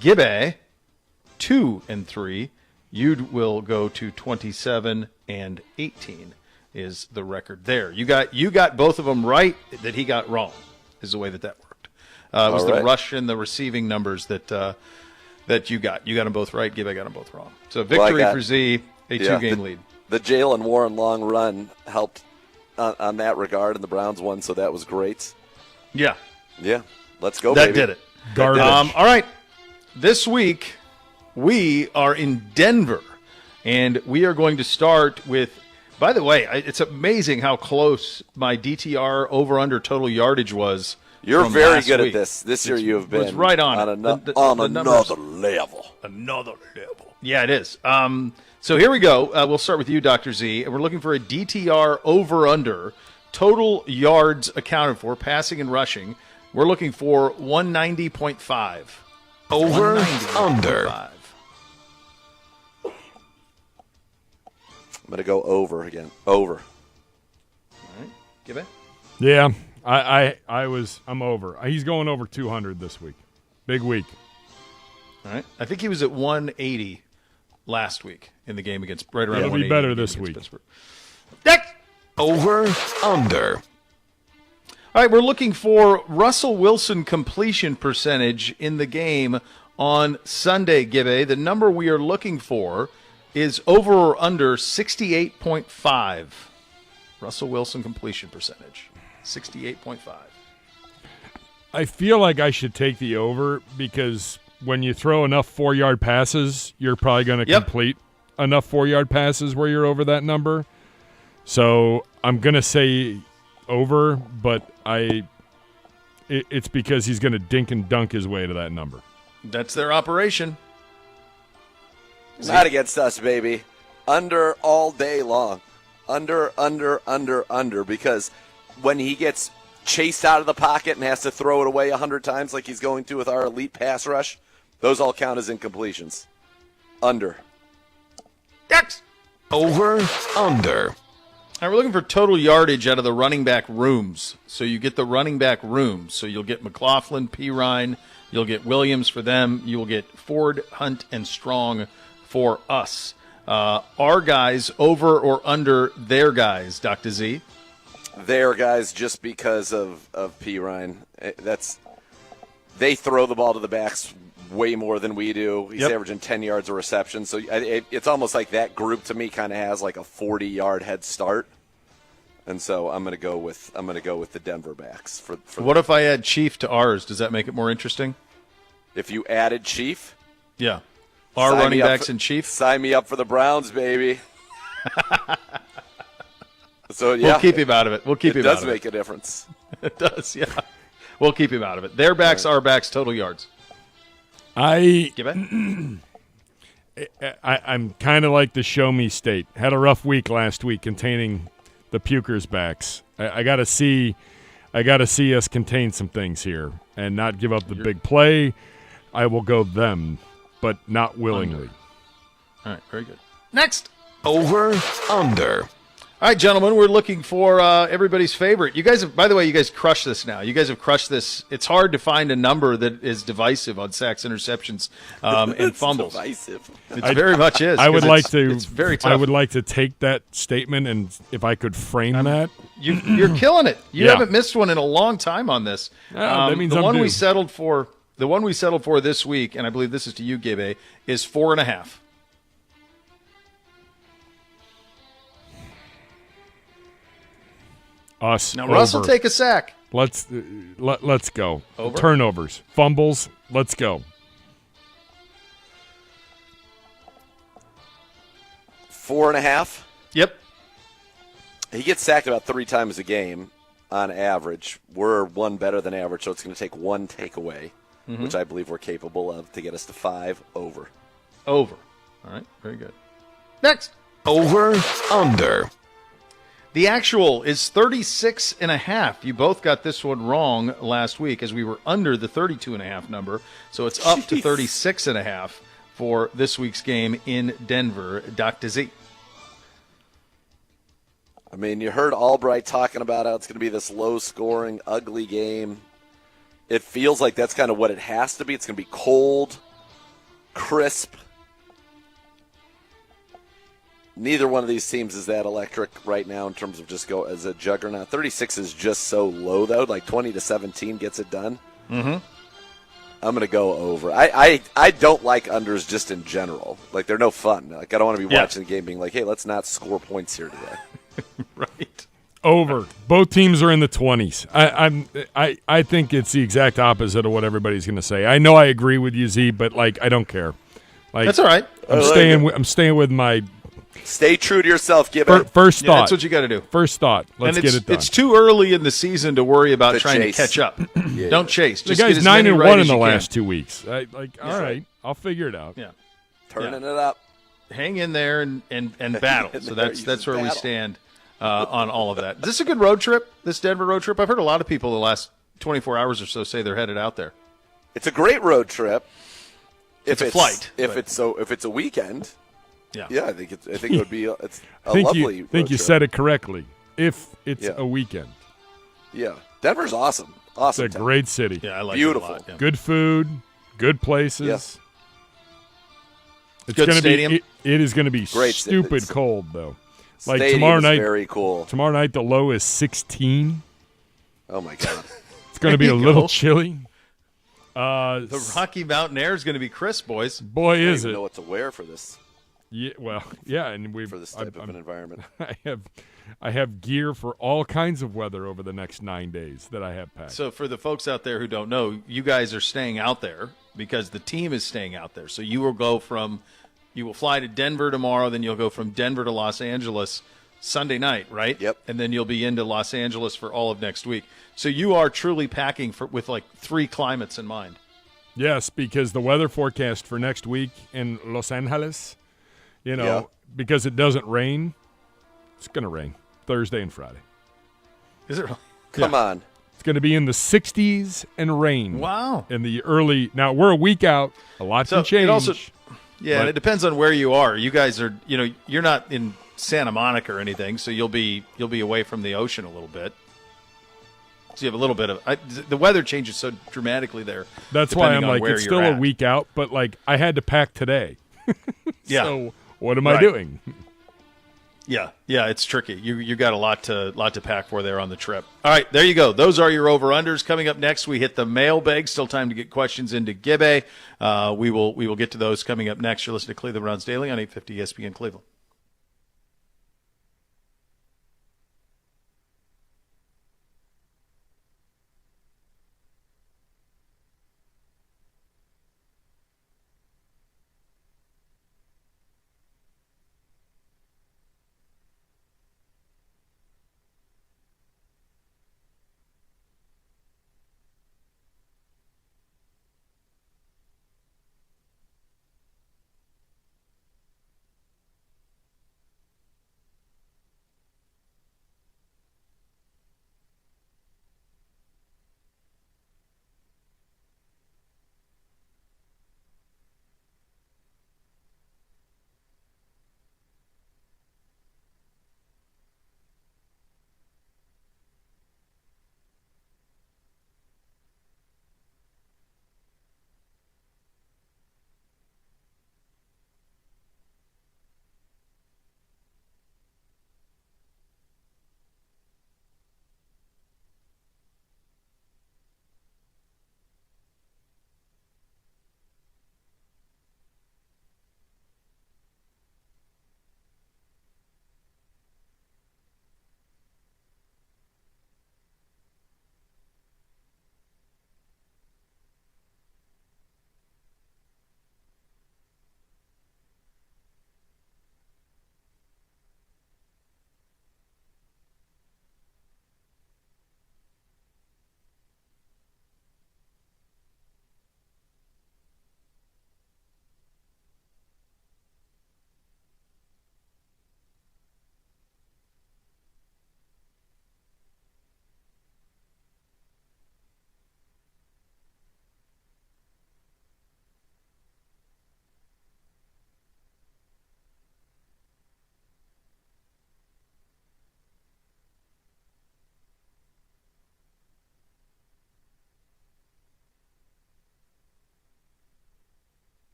Gibbe, 2-3. You will go to 27-18 is the record there. You got both of them right. That he got wrong is the way that worked. It was the rush and the receiving numbers that you got. You got them both right. Gibbe got them both wrong. So victory for Z, a 2-game lead. The Jalen Warren long run helped on that regard, and the Browns won, so that was great. Yeah. Let's go, that baby. Did it. Garbage. All right. This week, we are in Denver, and we are going to start with By the way, it's amazing how close my DTR over/under total yardage was. You're from very last good week. at this. This year you have been It's right on another level. Another level. Yeah, it is. So here we go. We'll start with you, Dr. Z. And we're looking for a DTR over/under, total yards accounted for, passing and rushing. We're looking for 190.5. Over, under. I'm going to go over again. Over. All right. Give it. Yeah, I'm over. He's going over 200 this week. Big week. All right. I think he was at 180 last week in the game against right around. It'll be 180 better this week. Pittsburgh. Next. Over, under. All right, we're looking for Russell Wilson completion percentage in the game on Sunday, Gibbe. The number we are looking for is over or under 68.5. Russell Wilson completion percentage, 68.5. I feel like I should take the over because when you throw enough 4-yard passes, you're probably going to complete enough 4-yard passes where you're over that number. So I'm going to say over, but it's because he's going to dink and dunk his way to that number. That's their operation. Not against us, baby. Under all day long. Under, because when he gets chased out of the pocket and has to throw it away 100 times like he's going to with our elite pass rush, those all count as incompletions. Under. Next. Over, under. All right, we're looking for total yardage out of the running back rooms. So you get the running back rooms. So you'll get McLaughlin, Pirine, you'll get Williams for them, you will get Ford, Hunt, and Strong for us. Our guys over or under their guys, Dr. Z? Their guys just because of Pirine. They throw the ball to the backs way more than we do. He's averaging 10 yards a reception. So it's almost like that group to me kind of has like a 40-yard head start. And so I'm going to go with the Denver backs for What if I add Chief to ours? Does that make it more interesting? If you added Chief? Yeah. Our running backs and Chief? Sign me up for the Browns, baby. So yeah. We'll keep him out of it. It does make a difference. It does, yeah. We'll keep him out of it. Their backs, our backs, total yards. I'm kind of like the show me state. Had a rough week last week containing the Pukers backs. I got to see us contain some things here and not give up the big play. I will go them, but not willingly. All right, very good. Next. Over, under. All right, gentlemen, we're looking for everybody's favorite. You guys have, by the way, you guys crushed this now. You guys have crushed this. It's hard to find a number that is divisive on sacks, interceptions, and fumbles. Divisive. It very much is. I would like to. It's very tough. I would like to take that statement and if I could frame that. You're killing it. You Yeah. haven't missed one in a long time on this. That means the I'm one due. we settled for. The one we settled for this week, and I believe this is to you, Gibbe, is 4.5. Us. Now, Russ will over. take a sack. Let's go. Over? Turnovers, fumbles. Let's go. 4.5. Yep. He gets sacked about 3 times a game on average. We're one better than average, so it's going to take one takeaway, which I believe we're capable of to get us to 5. Over. Over. All right. Very good. Next. Over, under. The actual is 36.5. You both got this one wrong last week as we were under the 32.5 number. So it's up to 36.5 for this week's game in Denver. Dr. Z. I mean, you heard Albright talking about how it's going to be this low-scoring, ugly game. It feels like that's kind of what it has to be. It's going to be cold, crisp. Neither one of these teams is that electric right now in terms of just go as a juggernaut. 36 is just so low, though. Like 20-17 gets it done. Mm-hmm. I'm going to go over. I don't like unders just in general. Like, they're no fun. Like, I don't want to be watching the game being like, hey, let's not score points here today. Right. Over. Both teams are in the 20s. I think it's the exact opposite of what everybody's going to say. I know I agree with you, Z, but like I don't care. Like That's all right. I'm staying with my Stay true to yourself, Gibbon. First Yeah, thought. that's what you got to do. First thought. Let's And get it done. It's too early in the season to worry about To trying chase. to catch up. Don't chase. the Just get guy's as many 9-1 right in as the you last can. 2 weeks. All right, I'll figure it out. Yeah. Turning it up. Hang in there and battle. in So there, that's you where just we battle. stand on all of that. Is this a good road trip? This Denver road trip? I've heard a lot of people the last 24 hours or so say they're headed out there. It's a great road trip. It's a flight, If but- it's a weekend, Yeah. I think it would be. It's a I think lovely. you road trip. said it correctly. If it's Yeah. a weekend, Yeah, Denver's awesome. it's Awesome. a town. great city. Yeah, I like Beautiful. it a lot. Yeah. Good food, good places. Yes. It's Good gonna stadium. be. It is going to be Great sta- stupid it's- cold though. Like Stadium tomorrow is night. very cool. Tomorrow night the low is 16. Oh my god. It's going to be There a you little go. chilly. The Rocky Mountain air is going to be crisp, boys. Boy, I don't is even it? know what to wear for this Yeah, well, yeah, and we for this type of an environment. I have gear for all kinds of weather over the next 9 days that I have packed. So for the folks out there who don't know, you guys are staying out there because the team is staying out there. So you will fly to Denver tomorrow, then you'll go from Denver to Los Angeles Sunday night, right? Yep. And then you'll be into Los Angeles for all of next week. So you are truly packing with like 3 climates in mind. Yes, because the weather forecast for next week in Los Angeles, Yeah. because it doesn't rain, it's going to rain Thursday and Friday. Is it really? Come on. It's going to be in the 60s and rain. Wow. In the early. Now, we're a week out. A lot So can change. it also, yeah, But- and it depends on where you are. You guys are, you're not in Santa Monica or anything, so you'll be away from the ocean a little bit. So you have a little bit of the weather changes so dramatically there. That's why depending I'm on like, where it's you're still a at. week out, but like I had to pack today. Yeah. So what am I Right. doing? Yeah, it's tricky. You got a lot to pack for there on the trip. All right, there you go. Those are your over-unders. Coming up next, we hit the mailbag. Still time to get questions into Gibbe. We will get to those coming up next. You're listening to Cleveland Browns Daily on 850 ESPN Cleveland.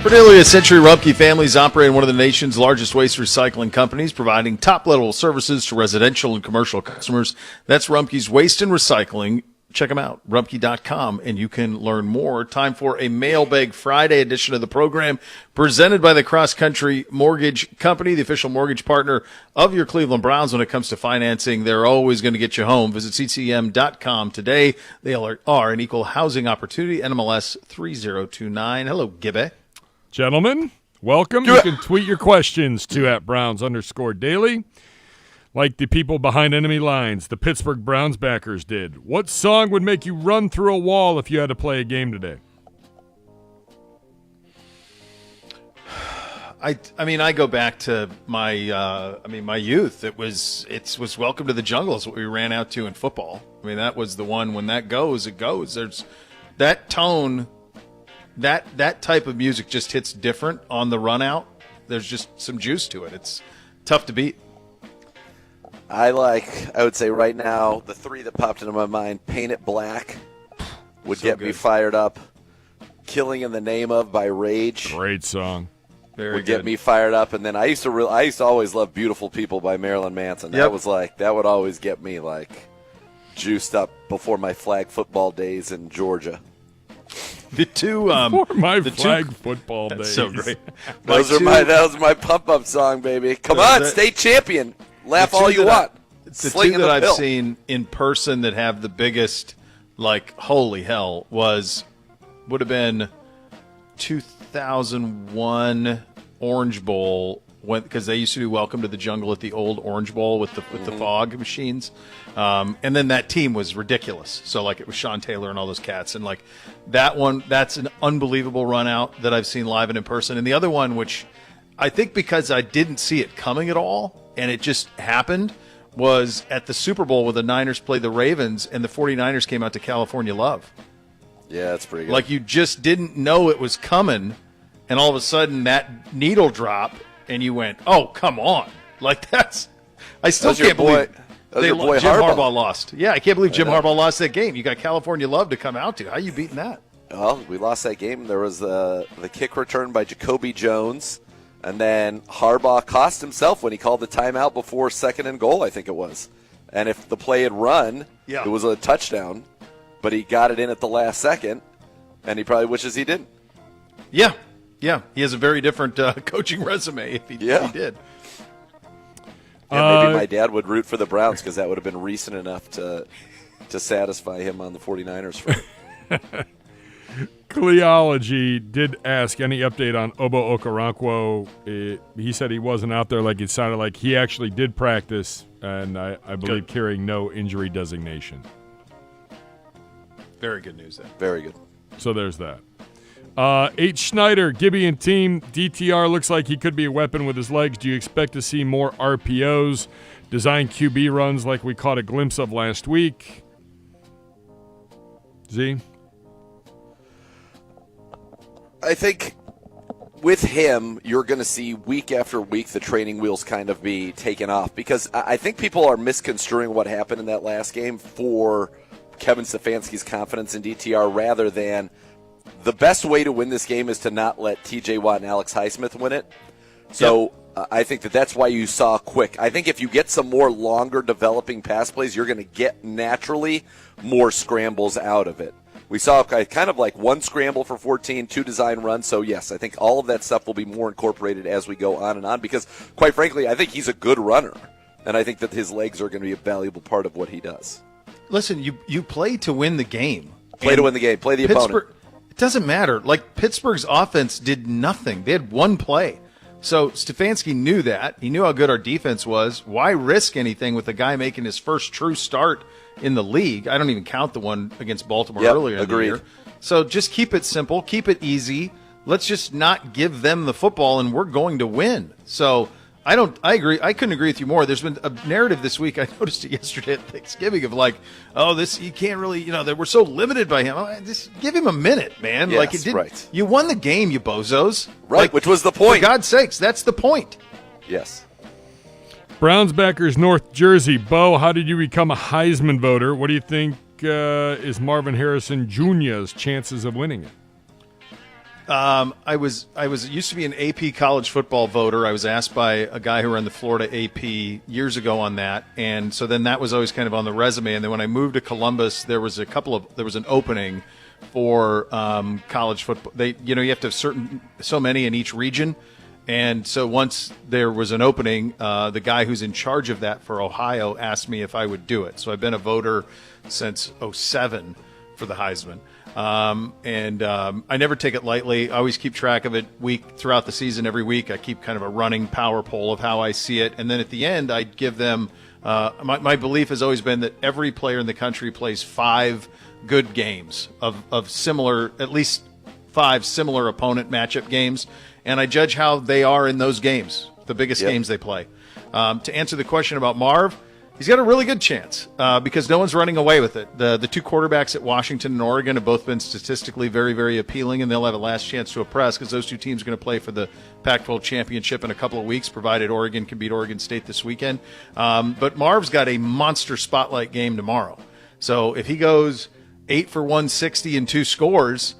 For nearly a century, Rumpke families operate one of the nation's largest waste recycling companies, providing top-level services to residential and commercial customers. That's Rumpke's Waste and Recycling. Check them out, rumpke.com, and you can learn more. Time for a Mailbag Friday edition of the program, presented by the Cross Country Mortgage Company, the official mortgage partner of your Cleveland Browns when it comes to financing. They're always going to get you home. Visit ccm.com today. They are an equal housing opportunity, NMLS 3029. Hello, Gibby. Gentlemen, welcome. You can tweet your questions to @Browns_daily. Like the people behind enemy lines, the Pittsburgh Browns backers did. What song would make you run through a wall if you had to play a game today? I go back to my my youth. It was Welcome to the Jungle is what we ran out to in football. I mean, that was the one. When that goes, it goes. There's that tone, that type of music just hits different on the run out. There's just some juice to it. It's tough to beat. I would say right now, the three that popped into my mind, Paint It Black would get me fired up. Killing in the Name of by Rage. Great song. Would get me fired up. And then I used to always love Beautiful People by Marilyn Manson. That would always get me juiced up before my flag football days in Georgia. The two football days. So great. That was my pump up song, baby. Come on, state champion. Laugh all you want. The two that I've seen in person that have the biggest, holy hell, would have been 2001 Orange Bowl, because they used to do Welcome to the Jungle at the old Orange Bowl with the fog machines. And then that team was ridiculous. So, it was Sean Taylor and all those cats. And, that one, that's an unbelievable run out that I've seen live and in person. And the other one, which I think because I didn't see it coming at all, and it just happened, was at the Super Bowl where the Niners played the Ravens and the 49ers came out to California Love. Yeah, that's pretty good. You just didn't know it was coming, and all of a sudden that needle drop, and you went, oh, come on. I still can't believe Jim Harbaugh lost. Yeah, I can't believe Jim Harbaugh lost that game. You got California Love to come out to. How you beating that? Well, we lost that game. There was the kick return by Jacoby Jones. And then Harbaugh cost himself when he called the timeout before 2nd and goal, I think it was. And if the play had run, it was a touchdown. But he got it in at the last second, and he probably wishes he didn't. Yeah. He has a very different coaching resume if he did. Yeah, maybe my dad would root for the Browns because that would have been recent enough to satisfy him on the 49ers front. Cleology did ask any update on Obo Okoronkwo. He said he wasn't out there it sounded like he actually did practice, and I believe carrying no injury designation. Very good news then. Very good. So there's that. H. Schneider, Gibby and team, DTR looks like he could be a weapon with his legs. Do you expect to see more RPOs, design QB runs like we caught a glimpse of last week? Z? I think with him, you're going to see week after week the training wheels kind of be taken off because I think people are misconstruing what happened in that last game for Kevin Stefanski's confidence in DTR rather than the best way to win this game is to not let TJ Watt and Alex Highsmith win it. So I think that's why you saw quick. I think if you get some more longer developing pass plays, you're going to get naturally more scrambles out of it. We saw kind of one scramble for 14, 2 design runs. So, yes, I think all of that stuff will be more incorporated as we go on and on because, quite frankly, I think he's a good runner. And I think that his legs are going to be a valuable part of what he does. Listen, you play to win the game. Play to win the game. Play the opponent. It doesn't matter. Pittsburgh's offense did nothing. They had one play. So Stefanski knew that. He knew how good our defense was. Why risk anything with a guy making his first true start in the league? I don't even count the one against Baltimore earlier in the year. So just keep it simple. Keep it easy. Let's just not give them the football, and we're going to win. So I agree. I couldn't agree with you more. There's been a narrative this week. I noticed it yesterday at Thanksgiving of you can't really, that we're so limited by him. Just give him a minute, man. Yes, right. You won the game, you bozos. Right, which was the point. For God's sakes, that's the point. Yes. Browns backers, North Jersey. Bo, how did you become a Heisman voter? What do you think is Marvin Harrison Jr.'s chances of winning it? I was used to be an AP college football voter. I was asked by a guy who ran the Florida AP years ago on that, and so then that was always kind of on the resume. And then when I moved to Columbus, there was an opening for college football. You have to have so many in each region, and so once there was an opening, the guy who's in charge of that for Ohio asked me if I would do it. So I've been a voter since '07 for the Heisman. I never take it lightly. I always keep track of it throughout the season. Every week I keep kind of a running power poll of how I see it. And then at the end, I give them, my belief has always been that every player in the country plays 5 good games of similar, at least 5 similar opponent matchup games. And I judge how they are in those games, the biggest games they play. To answer the question about Marv, he's got a really good chance because no one's running away with it. The 2 quarterbacks at Washington and Oregon have both been statistically very, very appealing, and they'll have a last chance to impress because those 2 teams are going to play for the Pac-12 championship in a couple of weeks, provided Oregon can beat Oregon State this weekend. But Marv's got a monster spotlight game tomorrow. So if he goes 8 for 160 and 2 scores,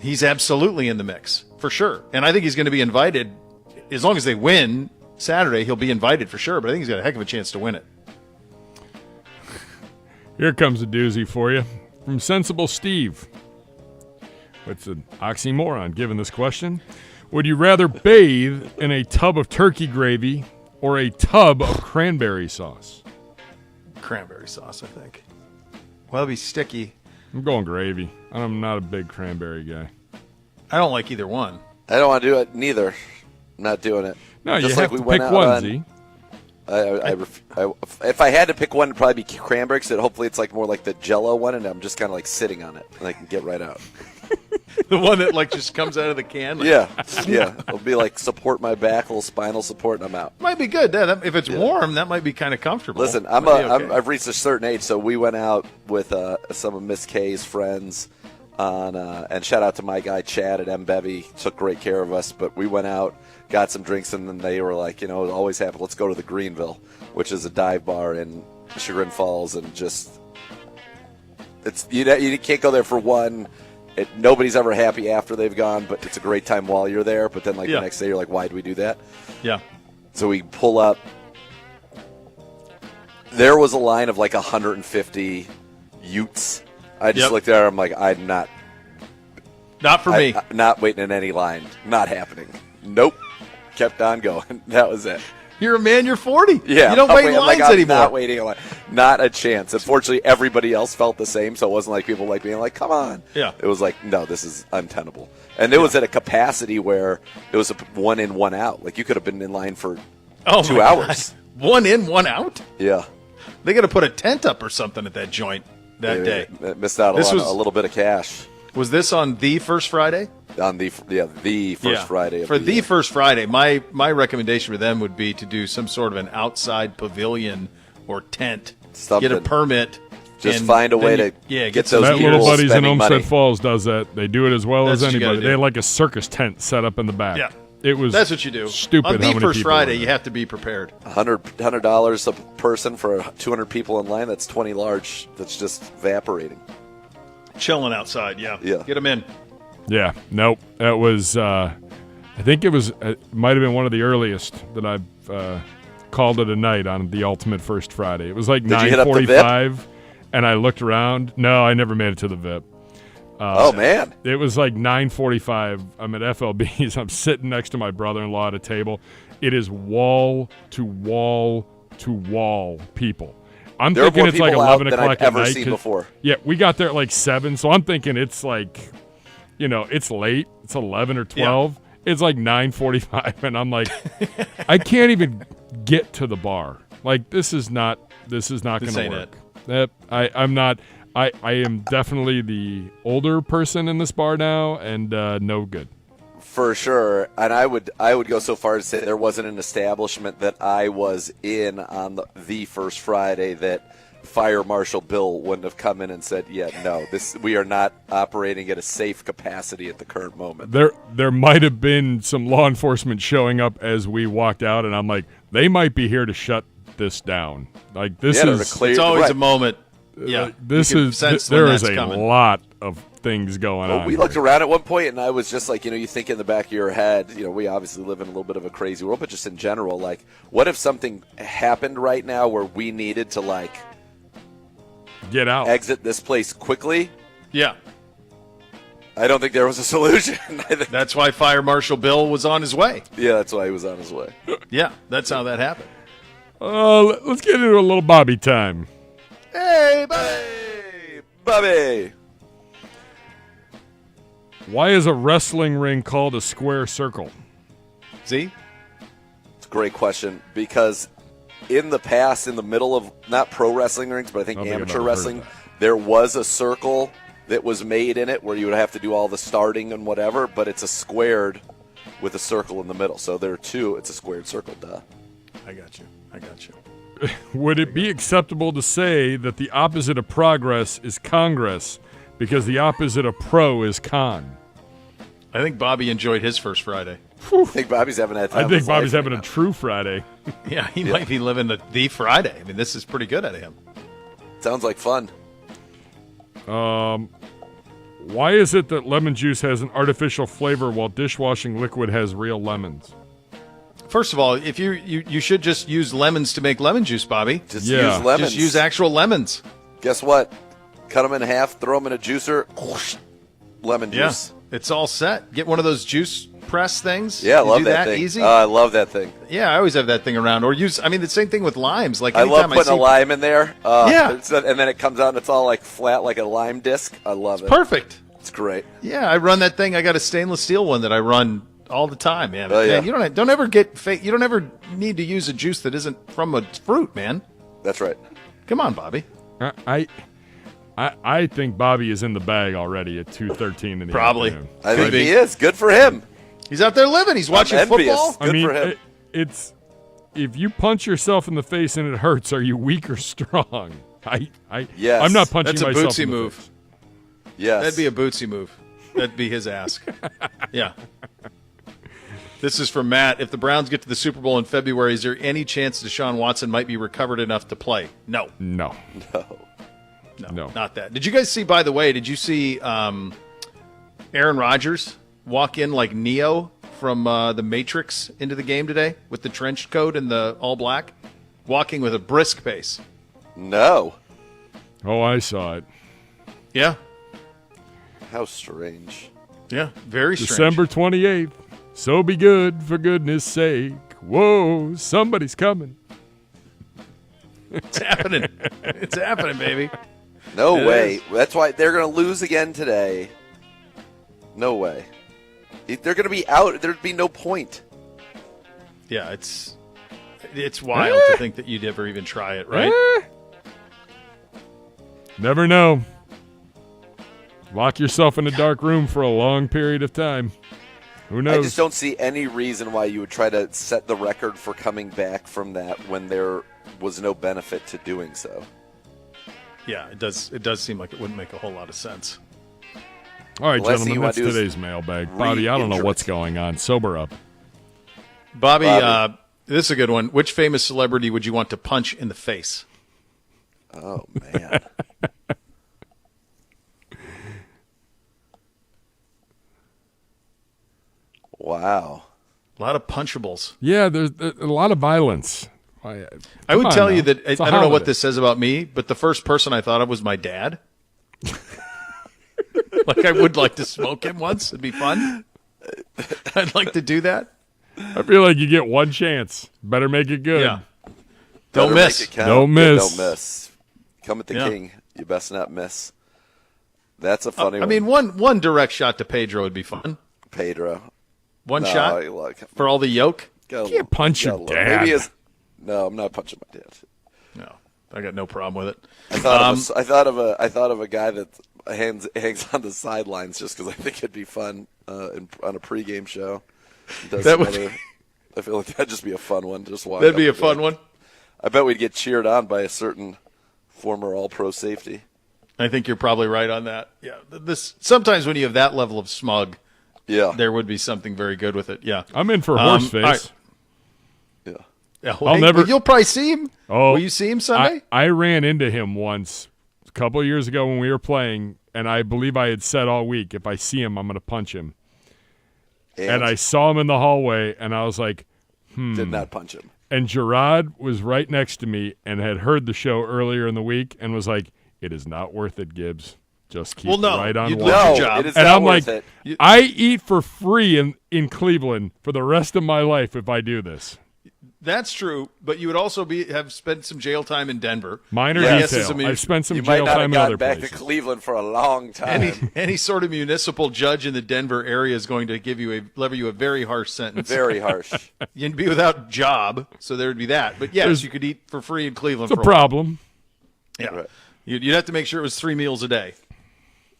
he's absolutely in the mix for sure. And I think he's going to be invited. As long as they win Saturday, he'll be invited for sure, but I think he's got a heck of a chance to win it. Here comes a doozy for you from Sensible Steve. It's an oxymoron given this question. Would you rather bathe in a tub of turkey gravy or a tub of cranberry sauce? Cranberry sauce, I think. Well, it'll be sticky. I'm going gravy. I'm not a big cranberry guy. I don't like either one. I don't want to do it neither. I'm not doing it. No, Just you like have we to went pick out one, on- Z. If I had to pick one, it'd probably be cranberry, because hopefully it's like more like the Jell-O one, and I'm just kind of like sitting on it, and I can get right out. The one that like just comes out of the can? Like, Yeah. It'll be like support my back, a little spinal support, and I'm out. Might be good. If it's warm, that might be kind of comfortable. Listen, Might be okay. I've reached a certain age, so we went out with some of Miss Kay's friends on, and shout out to my guy Chad at M Bevy, took great care of us. But we went out, got some drinks, and then they were like, it always happens. Let's go to the Greenville, which is a dive bar in Chagrin Falls, and just it's you can't go there for one. Nobody's ever happy after they've gone, but it's a great time while you're there. But then the next day, you're like, why did we do that? Yeah. So we pull up. There was a line of like 150 Utes. I just looked there. I'm like, I'm not. Not for me. Not waiting in any line. Not happening. Nope. Kept on going. That was it. You're a man. You're 40. Yeah. You don't wait in lines anymore. Not waiting in line. Not a chance. Unfortunately, everybody else felt the same, so it wasn't like people like being like, come on. Yeah. It was like, no, this is untenable. And it was at a capacity where it was a 1 in, 1 out. Like you could have been in line for 2 hours. God. 1 in, 1 out? Yeah. They got to put a tent up or something at that joint that day. Missed out a little bit of cash. Was this on the first Friday? On the first Friday. For the first Friday, my recommendation for them would be to do some sort of an outside pavilion or tent. Something. Get a permit. Just find a way to get some That people little buddies in Olmsted money. Falls does that. They do it as well That's as what you gotta anybody. do. They had like a circus tent set up in the back. Yeah. It was That's what you do. Stupid. On how the many first people Friday, were you there. have to be prepared. $100 a person for 200 people in line. That's 20 large. That's just evaporating. Chilling outside, yeah. Yeah. Get them in. Yeah, nope. That was, I think it might have been one of the earliest that I've called it a night on the Ultimate First Friday. It was like Did you hit up the VIP? 9:45, and I looked around. No, I never made it to the VIP. Oh, man. It was like 9:45. I'm at FLB's. I'm sitting next to my brother-in-law at a table. It is wall to wall to wall people. I'm There are thinking more it's like people 11 out than o'clock I've at ever night. seen 'cause- before. Yeah, we got there at like 7, so I'm thinking it's like, it's late. It's 11 or 12. It's like 9:45, and I'm like, I can't even get to the bar. Like, this is not going to ain't work. Yep, I'm not. I am definitely the older person in this bar now, and no good. For sure. And I would go so far as to say there wasn't an establishment that I was in on the first Friday that Fire Marshal Bill wouldn't have come in and said, no, we are not operating at a safe capacity at the current moment. There might have been some law enforcement showing up as we walked out, and I'm like, they might be here to shut this down. Like, this Yeah, to is clear- It's always right. a moment. Yeah, This you can is sense there when is that's a coming. lot of things going on. We looked here. around at one point, and I was just like, you think in the back of your head, we obviously live in a little bit of a crazy world, but just in general, like, what if something happened right now where we needed to, like, Get out. exit this place quickly? Yeah, I don't think there was a solution. I think, that's why Fire Marshal Bill was on his way. yeah, that's why he was on his way. Yeah, that's how that happened. Let's get into a little Bobby time. Hey, buddy. Hey, Bobby! Why is a wrestling ring called a square circle? See? It's a great question because in the past, in the middle of not pro wrestling rings, but I think I don't think I've amateur ever heard of wrestling, that. there was a circle that was made in it where you would have to do all the starting and whatever, but it's a squared with a circle in the middle. So there are two. It's a squared circle, duh. I got you. Would it be acceptable to say that the opposite of progress is Congress because the opposite of pro is con? I think Bobby enjoyed his first Friday. I think Bobby's having that time. I of think his Bobby's life having right a now. true Friday. Yeah, he might be living the Friday. I mean, this is pretty good out of him. Sounds like fun. Why is it that lemon juice has an artificial flavor while dishwashing liquid has real lemons? First of all, if you should just use lemons to make lemon juice, Bobby. Just Yeah. use lemons. Just use actual lemons. Guess what? Cut them in half, throw them in a juicer, lemon Yeah, juice. it's all set. Get one of those juice press things. Yeah, I You love do that thing. Easy. I love that thing. Yeah, I always have that thing around. Or use. I mean, the same thing with limes. Like I love anytime putting see, a lime in there. Yeah. And then it comes out and it's all like flat, like a lime disc. I love it. Perfect. It's great. Yeah, I run that thing. I got a stainless steel one that I run all the time, man. Oh, yeah. Man, you don't ever get fake. You don't ever need to use a juice that isn't from a fruit, man. That's right. Come on, Bobby. I think Bobby is in the bag already at 2:13 in the Probably. afternoon. I think Could be. he is. Good for him. He's out there living. He's watching envious. football. Good I mean, for him. it's if you punch yourself in the face and it hurts, are you weak or strong? Yes. I'm not punching That's a myself Bootsy in the move. face. Yes. That'd be a Bootsy move. That'd be his ask. Yeah. This is from Matt. If the Browns get to the Super Bowl in February, is there any chance Deshaun Watson might be recovered enough to play? No. No. No. Not that. Did you guys see, by the way, did you see Aaron Rodgers walk in like Neo from the Matrix into the game today with the trench coat and the all black? Walking with a brisk pace. No. Oh, I saw it. Yeah. How strange. Yeah. Very strange. December 28th. So be good, for goodness sake. Whoa, somebody's coming. It's happening. It's happening, baby. No It way. is. That's why they're going to lose again today. No way. If they're going to be out, there'd be no point. Yeah, it's wild to think that you'd ever even try it, right? Never know. Lock yourself in a dark room for a long period of time. Who knows? I just don't see any reason why you would try to set the record for coming back from that when there was no benefit to doing so. Yeah, it does. It does seem like it wouldn't make a whole lot of sense. All right, The last thing gentlemen, you wanna that's do is today's mailbag. Bobby, I don't know re-injure what's it. going on. Sober up. Bobby, Bobby. this is a good one. Which famous celebrity would you want to punch in the face? Oh, man. Wow. A lot of punchables. Yeah, there's a lot of violence. I Come would on tell now. you that It's a I don't know what holiday. this says about me, but the first person I thought of was my dad. Like I would like to smoke him once. It'd be fun. I'd like to do that. I feel like you get one chance. Better make it good. Yeah. Don't Better miss. make it count. Don't Yeah, miss. don't miss. Come at the Yeah. king. You best not miss. That's a funny I one. mean, one direct shot to Pedro would be fun. Pedro. One No, shot look, for all the yolk. got a Can't punch your got a little- dad. Maybe his, no, I'm not punching my dad. No, I got no problem with it. I thought of a guy that hangs on the sidelines just because I think it'd be fun on a pregame show. Does That some would other- I feel like that'd just be a fun one. Just walk. That'd up be a and be fun like- one. I bet we'd get cheered on by a certain former All-Pro safety. I think you're probably right on that. Yeah, this sometimes when you have that level of smug, Yeah, there would be something very good with it. Yeah, I'm in for horse face. all right. yeah. Yeah, I'll never- You'll probably see him. Oh, Will you see him Sunday? I ran into him once a couple of years ago when we were playing, and I believe I had said all week, if I see him, I'm going to punch him. And I saw him in the hallway, and I was like, Did not punch him. And Gerard was right next to me and had heard the show earlier in the week and was like, it is not worth it, Gibbs. Just keep right on you'd walking. lose your job. It is And not I'm worth like, it. I eat for free in Cleveland for the rest of my life if I do this. That's true, but you would also have spent some jail time in Denver. Minor Yes, detail. I've spent some You might jail not have time in other gotten back places. to Cleveland for a long time. Any sort of municipal judge in the Denver area is going to levy you a very harsh sentence. Very harsh. You'd be without job, so there would be that. But yes, you could eat for free in Cleveland. It's a for while. problem. Yeah, Right. you'd have to make sure it was 3 meals a day.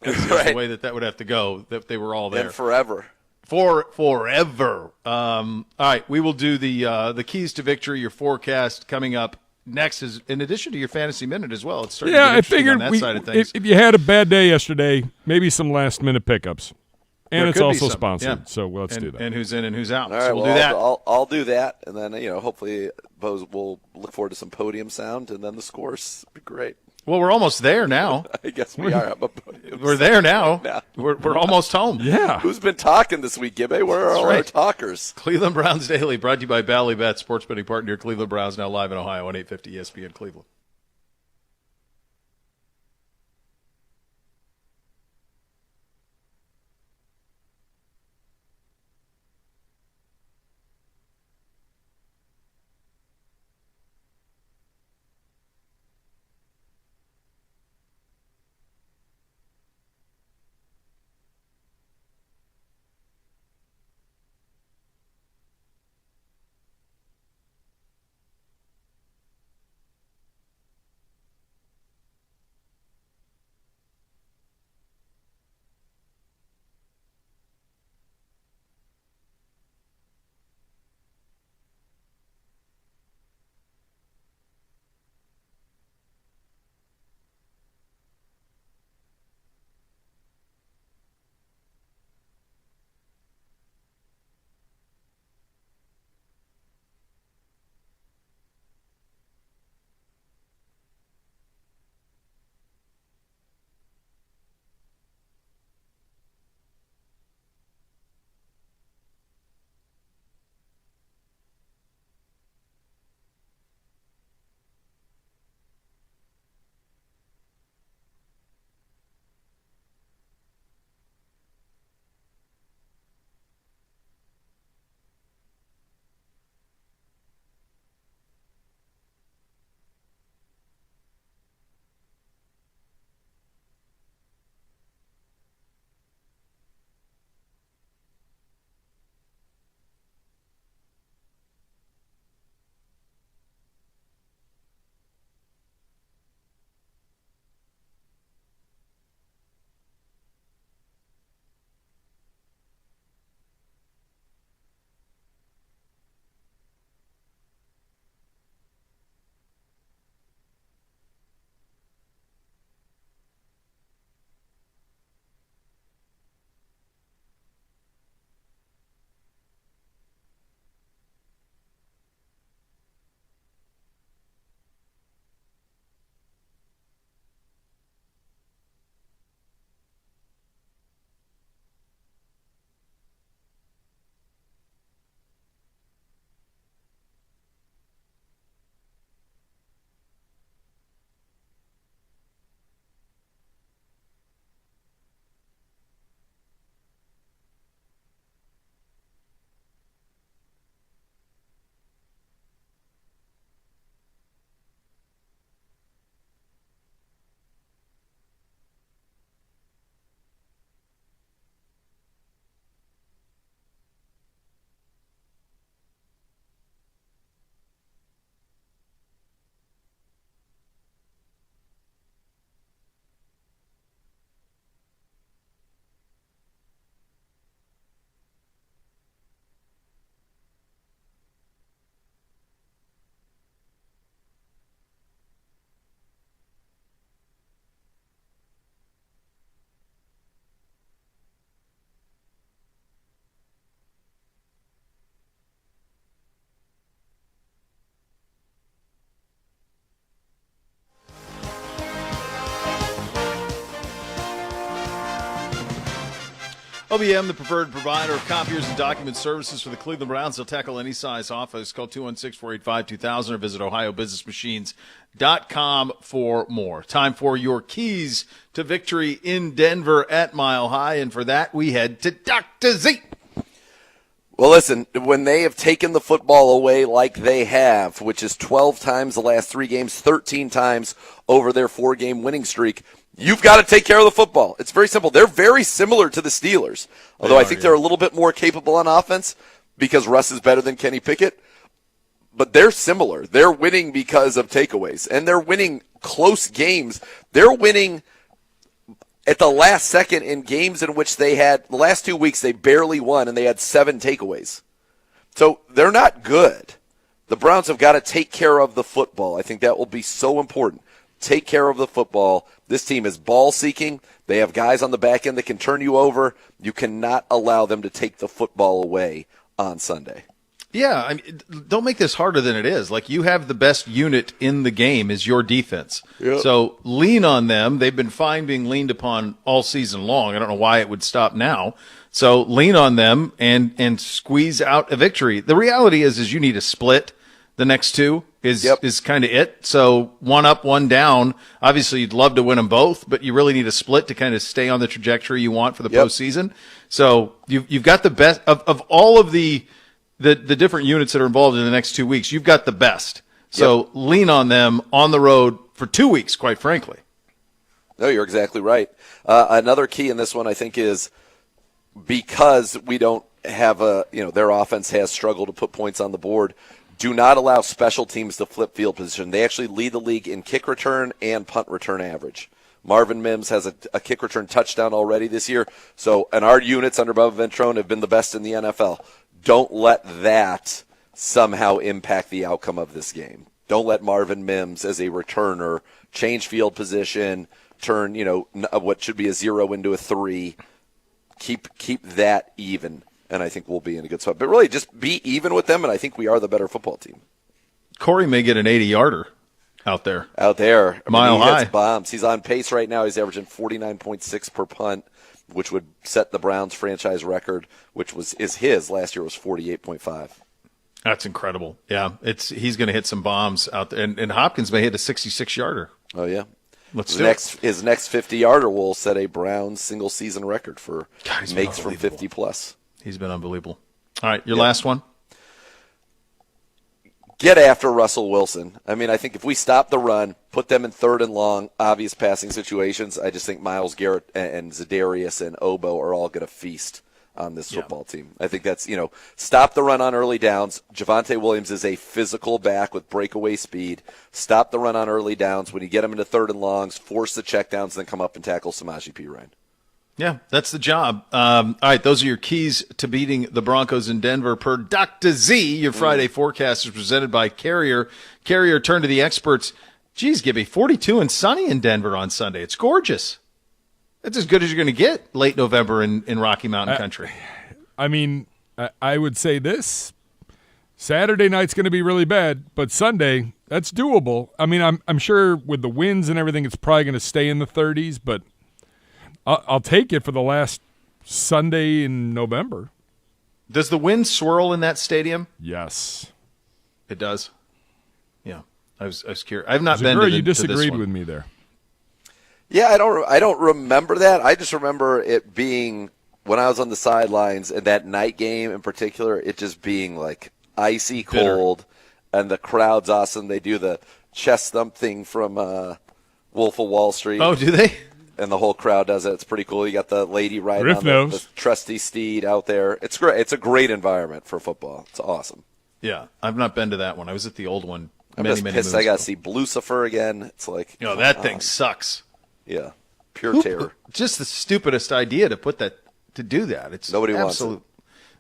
That's Right. the way that would have to go. That they were all there And forever. for forever. All right, we will do the keys to victory. Your forecast coming up next is in addition to your fantasy minute as well. It's starting to get Yeah, I interesting figured on that side of things. if you had a bad day yesterday, maybe some last-minute pickups. And There it's could be also some, sponsored, yeah. so let's do that. And who's in and who's out. All right, so we'll well, do that. I'll do that, and then hopefully we'll look forward to some podium sound, and then the scores. It'd be great. Well, we're almost there now. I guess we are. I'm a podium We're there now. Yeah. We're almost home. Yeah. Who's been talking this week, Gibby? Where are all our right. talkers? Cleveland Browns Daily, brought to you by Bally Bet, sports betting partner. Cleveland Browns now live in Ohio on 850 ESPN Cleveland. OBM, the preferred provider of copiers and document services for the Cleveland Browns. They'll tackle any size office. Call 216-485-2000 or visit ohiobusinessmachines.com for more. Time for your keys to victory in Denver at Mile High. And for that, we head to Dr. Z. Well, listen, when they have taken the football away like they have, which is 12 times the last 3 games, 13 times over their 4-game winning streak, you've got to take care of the football. It's very simple. They're very similar to the Steelers, although I think they're a little bit more capable on offense because Russ is better than Kenny Pickett. But they're similar. They're winning because of takeaways, and they're winning close games. They're winning at the last second in games in which they had, the last 2 weeks, they barely won, and they had 7 takeaways. So they're not good. The Browns have got to take care of the football. I think that will be so important. Take care of the football. This team is ball-seeking. They have guys on the back end that can turn you over. You cannot allow them to take the football away on Sunday. Yeah, I mean, don't make this harder than it is. Like, you have the best unit in the game is your defense. Yep. So lean on them. They've been fine being leaned upon all season long. I don't know why it would stop now. So lean on them and squeeze out a victory. The reality is you need a split. The next 2 is kind of it. So 1 up, 1 down. Obviously, you'd love to win them both, but you really need a split to kind of stay on the trajectory you want for the postseason. So you've got the best of all of the different units that are involved in the next 2 weeks. You've got the best. So lean on them on the road for 2 weeks, quite frankly. No, you're exactly right. Another key in this one, I think, is because we don't have their offense has struggled to put points on the board. Do not allow special teams to flip field position. They actually lead the league in kick return and punt return average. Marvin Mims has a kick return touchdown already this year. And our units under Bubba Ventrone have been the best in the NFL. Don't let that somehow impact the outcome of this game. Don't let Marvin Mims as a returner change field position, turn, what should be a 0 into a 3. Keep that even. And I think we'll be in a good spot. But really, just be even with them, and I think we are the better football team. Corey may get an 80-yarder out there. Mile high. Hits bombs. He's on pace right now. He's averaging 49.6 per punt, which would set the Browns franchise record, which is his. Last year was 48.5. That's incredible. Yeah, he's going to hit some bombs out there. And Hopkins may hit a 66-yarder. Oh, yeah. Let's do it. His next 50-yarder will set a Browns single-season record for makes from 50-plus. He's been unbelievable. All right, your last one. Get after Russell Wilson. I mean, I think if we stop the run, put them in 3rd and long, obvious passing situations, I just think Myles Garrett and Za'Darius and Obo are all going to feast on this football team. I think that's, stop the run on early downs. Javonte Williams is a physical back with breakaway speed. Stop the run on early downs. When you get them into 3rd and longs, force the checkdowns, then come up and tackle Samaje Perine. Yeah, that's the job. All right, those are your keys to beating the Broncos in Denver per Dr. Z. Your Friday forecast is presented by Carrier. Carrier, turn to the experts. Geez, Gibby, 42 and sunny in Denver on Sunday. It's gorgeous. That's as good as you're going to get late November in Rocky Mountain country. I mean, I would say this. Saturday night's going to be really bad, but Sunday, that's doable. I mean, I'm sure with the winds and everything, it's probably going to stay in the 30s, but I'll take it for the last Sunday in November. Does the wind swirl in that stadium? Yes. It does? Yeah. I was curious. I've not been to You this disagreed one. with me there. Yeah, I don't remember that. I just remember it being, when I was on the sidelines, and that night game in particular, it just being like icy cold, and the crowd's awesome. They do the chest thump thing from Wolf of Wall Street. Oh, do they? And the whole crowd does it. It's pretty cool. You got the lady riding on the trusty steed out there. It's great. It's a great environment for football. It's awesome. Yeah, I've not been to that one. I was at the old one I'm many just moons pissed I got ago. to see Lucifer again. It's like, that thing sucks. Yeah, pure terror. Just the stupidest idea to do that. It's Nobody wants it.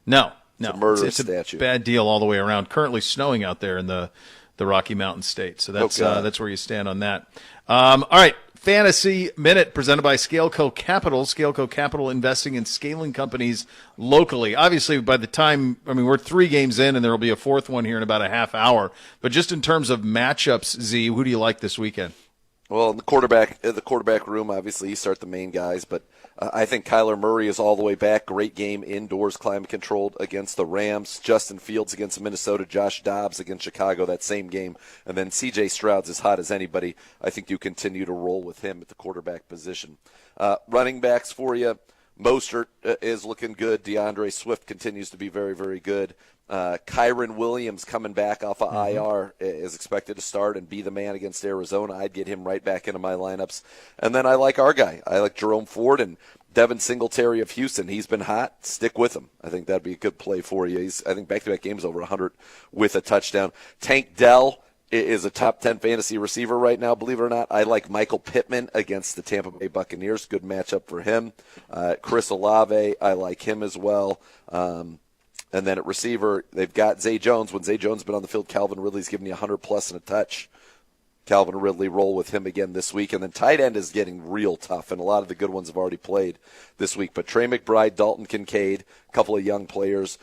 No. It's a murderous It's statue. a bad deal all the way around. Currently snowing out there in the Rocky Mountain state. So that's where you stand on that. All right. Fantasy Minute presented by Scaleco Capital. Scaleco Capital investing in scaling companies locally. Obviously, by the time, we're 3 games in and there will be a 4th one here in about a half hour. But just in terms of matchups, Z, who do you like this weekend? Well, in the quarterback room, obviously you start the main guys, but I think Kyler Murray is all the way back. Great game indoors, climate controlled against the Rams. Justin Fields against Minnesota. Josh Dobbs against Chicago, that same game. And then C.J. Stroud's as hot as anybody. I think you continue to roll with him at the quarterback position. Running backs for you. Mostert is looking good. DeAndre Swift continues to be very, very good. Kyron Williams coming back off of IR is expected to start and be the man against Arizona. I'd get him right back into my lineups. And then I like our guy. I like Jerome Ford and Devin Singletary of Houston. He's been hot. Stick with him. I think that'd be a good play for you. I think back-to-back games over 100 with a touchdown. Tank Dell is a top 10 fantasy receiver right now, believe it or not. I like Michael Pittman against the Tampa Bay Buccaneers. Good matchup for him. Chris Olave, I like him as well. And then at receiver, they've got Zay Jones. When Zay Jones has been on the field, Calvin Ridley's giving you 100-plus and a touch. Calvin Ridley roll with him again this week. And then tight end is getting real tough, and a lot of the good ones have already played this week. But Trey McBride, Dalton Kincaid, a couple of young players.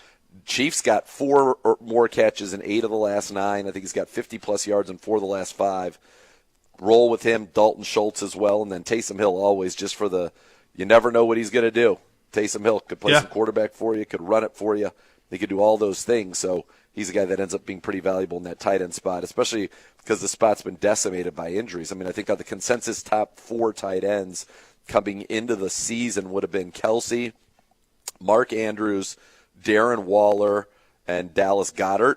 Chiefs got 4 or more catches in 8 of the last 9. I think he's got 50-plus yards in 4 of the last 5. Roll with him, Dalton Schultz as well. And then Taysom Hill always just for the – you never know what he's going to do. Taysom Hill could play some quarterback for you, could run it for you. He could do all those things. So he's a guy that ends up being pretty valuable in that tight end spot, especially because the spot's been decimated by injuries. I mean, I think the consensus top 4 tight ends coming into the season would have been Kelsey, Mark Andrews, Darren Waller, and Dallas Goedert.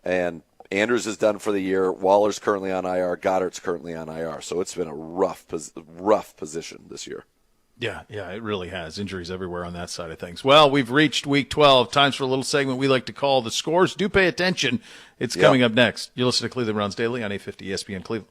And Andrews is done for the year. Waller's currently on IR. Goddard's currently on IR. So it's been a rough position this year. Yeah, it really has. Injuries everywhere on that side of things. Well, we've reached week 12. Times for a little segment we like to call The Scores. Do pay attention. It's coming up next. You listen to Cleveland Browns Daily on 850 ESPN Cleveland.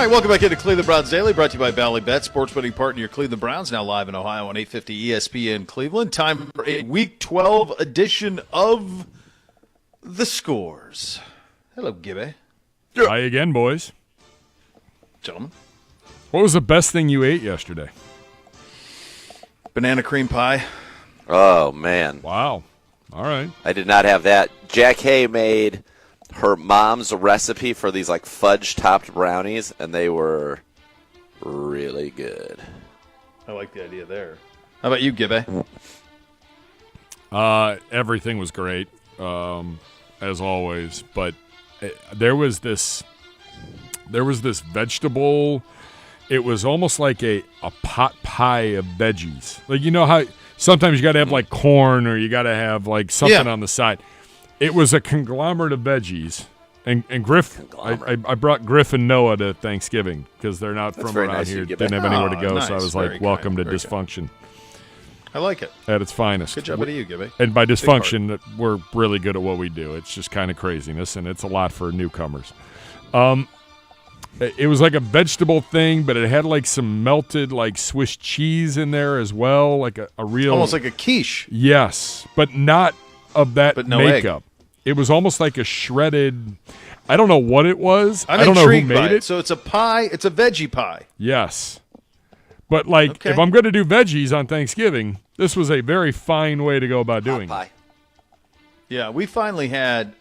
All right, welcome back into Cleveland Browns Daily, brought to you by Bally Bet, sports betting partner, your Cleveland Browns, now live in Ohio on 850 ESPN Cleveland. Time for a Week 12 edition of The Scores. Hello, Gibby. Hi again, boys. Gentlemen. What was the best thing you ate yesterday? Banana cream pie. Oh, man. Wow. All right. I did not have that. Jack Hay made her mom's recipe for these like fudge-topped brownies, and they were really good. I like the idea there. How about you, Gibby? Everything was great, as always. But there was this vegetable. It was almost like a pot pie of veggies. Like, you know how sometimes you got to have like corn or you got to have like something on the side. It was a conglomerate of veggies. And Griff, I brought Griff and Noah to Thanksgiving because they're not from around here. Didn't have anywhere to go, nice. so I was Very like, welcome kind. to dysfunction I like it. at its finest. Good job to you, Gibby. And by dysfunction, we're really good at what we do. It's just kind of craziness, and it's a lot for newcomers. It was like a vegetable thing, but it had like some melted like Swiss cheese in there as well, like a real Almost like a quiche. Yes, but not of that But no makeup. It was almost like a shredded. I don't know what it was. I'm I don't know who intrigued by made it. So it's a pie. It's a veggie pie. Yes, but like Okay. if I'm going to do veggies on Thanksgiving, this was a very fine way to go about doing it. Pie. Yeah, we finally had.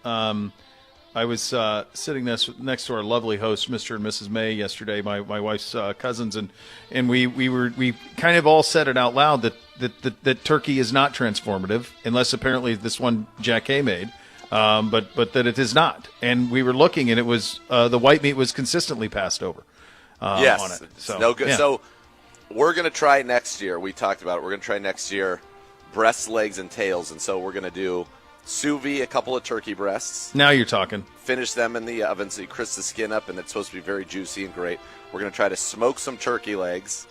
I was sitting next to our lovely host, Mr. and Mrs. May, yesterday. My wife's cousins, and we kind of all said it out loud that turkey is not transformative, unless apparently this one Jack Hay made, but that it is not. And we were looking, and it was the white meat was consistently passed over. Yes, on it. it's So no good. yeah. So we're going to try next year. We talked about it. We're going to try next year breasts, legs, and tails. And so we're going to do sous vide a couple of turkey breasts, Now you're talking. finish them in the oven so you crisp the skin up, and it's supposed to be very juicy and great. We're going to try to smoke some turkey legs,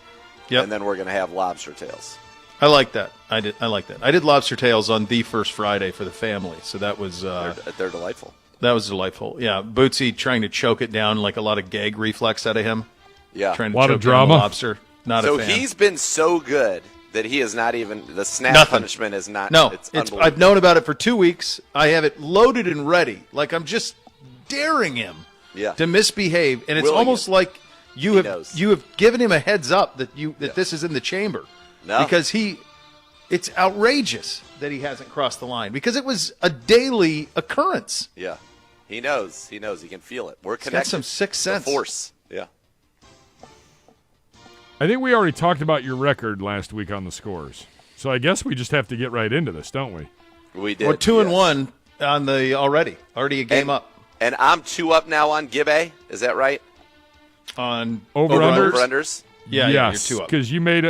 Yep. and then we're going to have lobster tails. I like that. I like that. I did lobster tails on the first Friday for the family, so that was They're delightful. that was delightful. Yeah, Bootsy trying to choke it down, like a lot of gag reflex out of him. Yeah. Trying to Lot choke of down drama. the lobster. Not So a fan. he's been so good that he is not even the snap Nothing. punishment is not. No, it's it's, unbelievable. I've known about it for 2 weeks. I have it loaded and ready. Like I'm just daring him Yeah. to misbehave, and it's Willing almost him. like you knows. have given him a heads up that this is in the chamber. No. Because it's outrageous that he hasn't crossed the line because it was a daily occurrence. Yeah. He knows. He knows. He can feel it. We're He's connected. got some sixth sense. The force. Yeah. I think we already talked about your record last week on the scores, so I guess we just have to get right into this, don't we? We did. We're 2-1 yes. on the already a game And- up And I'm 2 up now on Gibbe. Is that right? on Over-unders? Over-unders? Yeah, yes, you're 2 up. because you made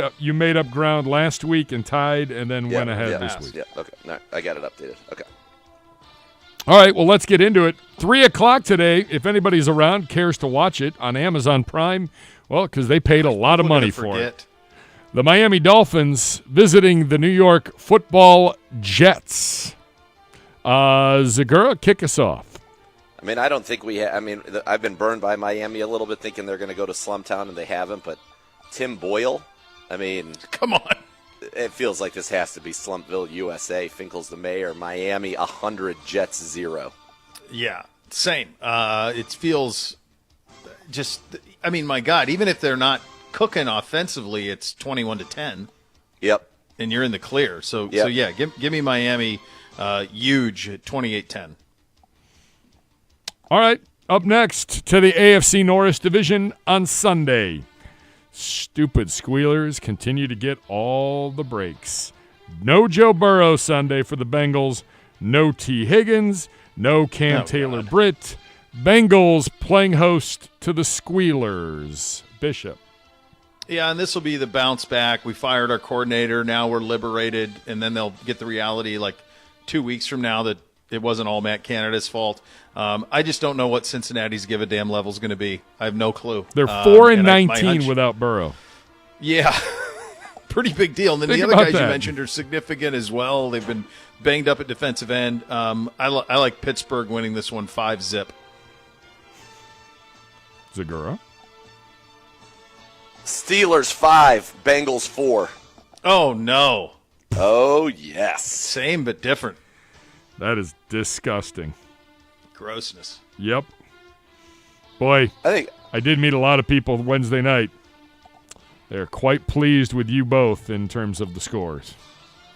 up ground last week and tied, and then went ahead this week. Yeah, okay. No, I got it updated. Okay. All right, well, let's get into it. 3 o'clock today, if anybody's around, cares to watch it on Amazon Prime, well, because they paid a lot of We're gonna money for it. forget. The Miami Dolphins visiting the New York Football Jets. Zagura, kick us off. I mean, I don't think we have. I mean, I've been burned by Miami a little bit thinking they're going to go to Slumtown, and they haven't. But Tim Boyle, I mean, Come on. it feels like this has to be Slumpville, USA. Finkel's the mayor. Miami, 100, Jets, 0. Yeah, same. It feels just. I mean, my God, even if they're not cooking offensively, it's 21-10, Yep. and you're in the clear. So Yep. yeah, give me Miami, huge at 28-10. All right, up next to the AFC North Division on Sunday. Stupid squealers continue to get all the breaks. No Joe Burrow Sunday for the Bengals. No T. Higgins. No Cam Oh, Taylor-Britt. Bengals playing host to the Squealers. Bishop. Yeah, and this will be the bounce back. We fired our coordinator. Now we're liberated, and then they'll get the reality like 2 weeks from now that it wasn't all Matt Canada's fault. I just don't know what Cincinnati's give a damn level is going to be. I have no clue. They're 4-19 my hunch- without Burrow. Yeah, pretty big deal. And then Think the other about guys that. you mentioned are significant as well. They've been banged up at defensive end. I like Pittsburgh winning this one 5-0. Zagura. Steelers 5, Bengals 4. Oh, no. Oh, yes. Same but different. That is disgusting. Grossness. Yep. Boy, I did meet a lot of people Wednesday night. They're quite pleased with you both in terms of the scores.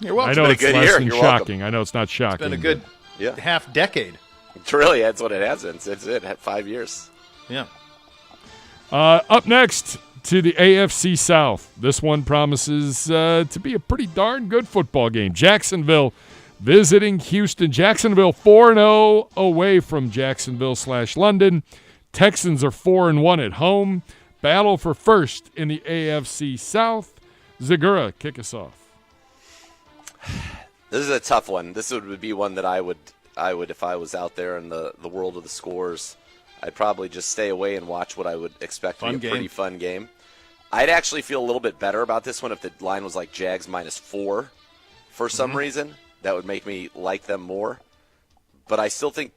You're welcome. I know been a it's good less year. than You're shocking. I know it's not shocking. It's been a good half decade. It's really, that's what it has been. It's it. 5 years. Yeah. Up next to the AFC South. This one promises to be a pretty darn good football game. Jacksonville visiting Houston. Jacksonville 4-0 away from Jacksonville/London. Texans are 4-1 at home. Battle for first in the AFC South. Zagura, kick us off. This is a tough one. This would be one that I would if I was out there in the world of the scores, I'd probably just stay away and watch what I would expect to be a pretty fun game. I'd actually feel a little bit better about this one if the line was like Jags -4 for some reason. That would make me like them more. But I still think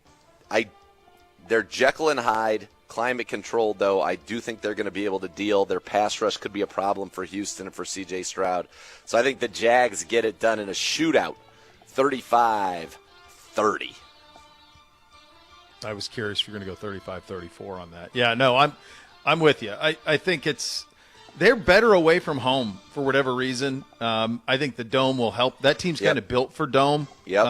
they're Jekyll and Hyde, climate controlled, though. I do think they're going to be able to deal. Their pass rush could be a problem for Houston and for C.J. Stroud. So I think the Jags get it done in a shootout, 35-30. I was curious if you're going to go 35-34 on that. Yeah, no, I'm with you. I think they're better away from home for whatever reason. I think the Dome will help. That team's kind of built for Dome. Yep.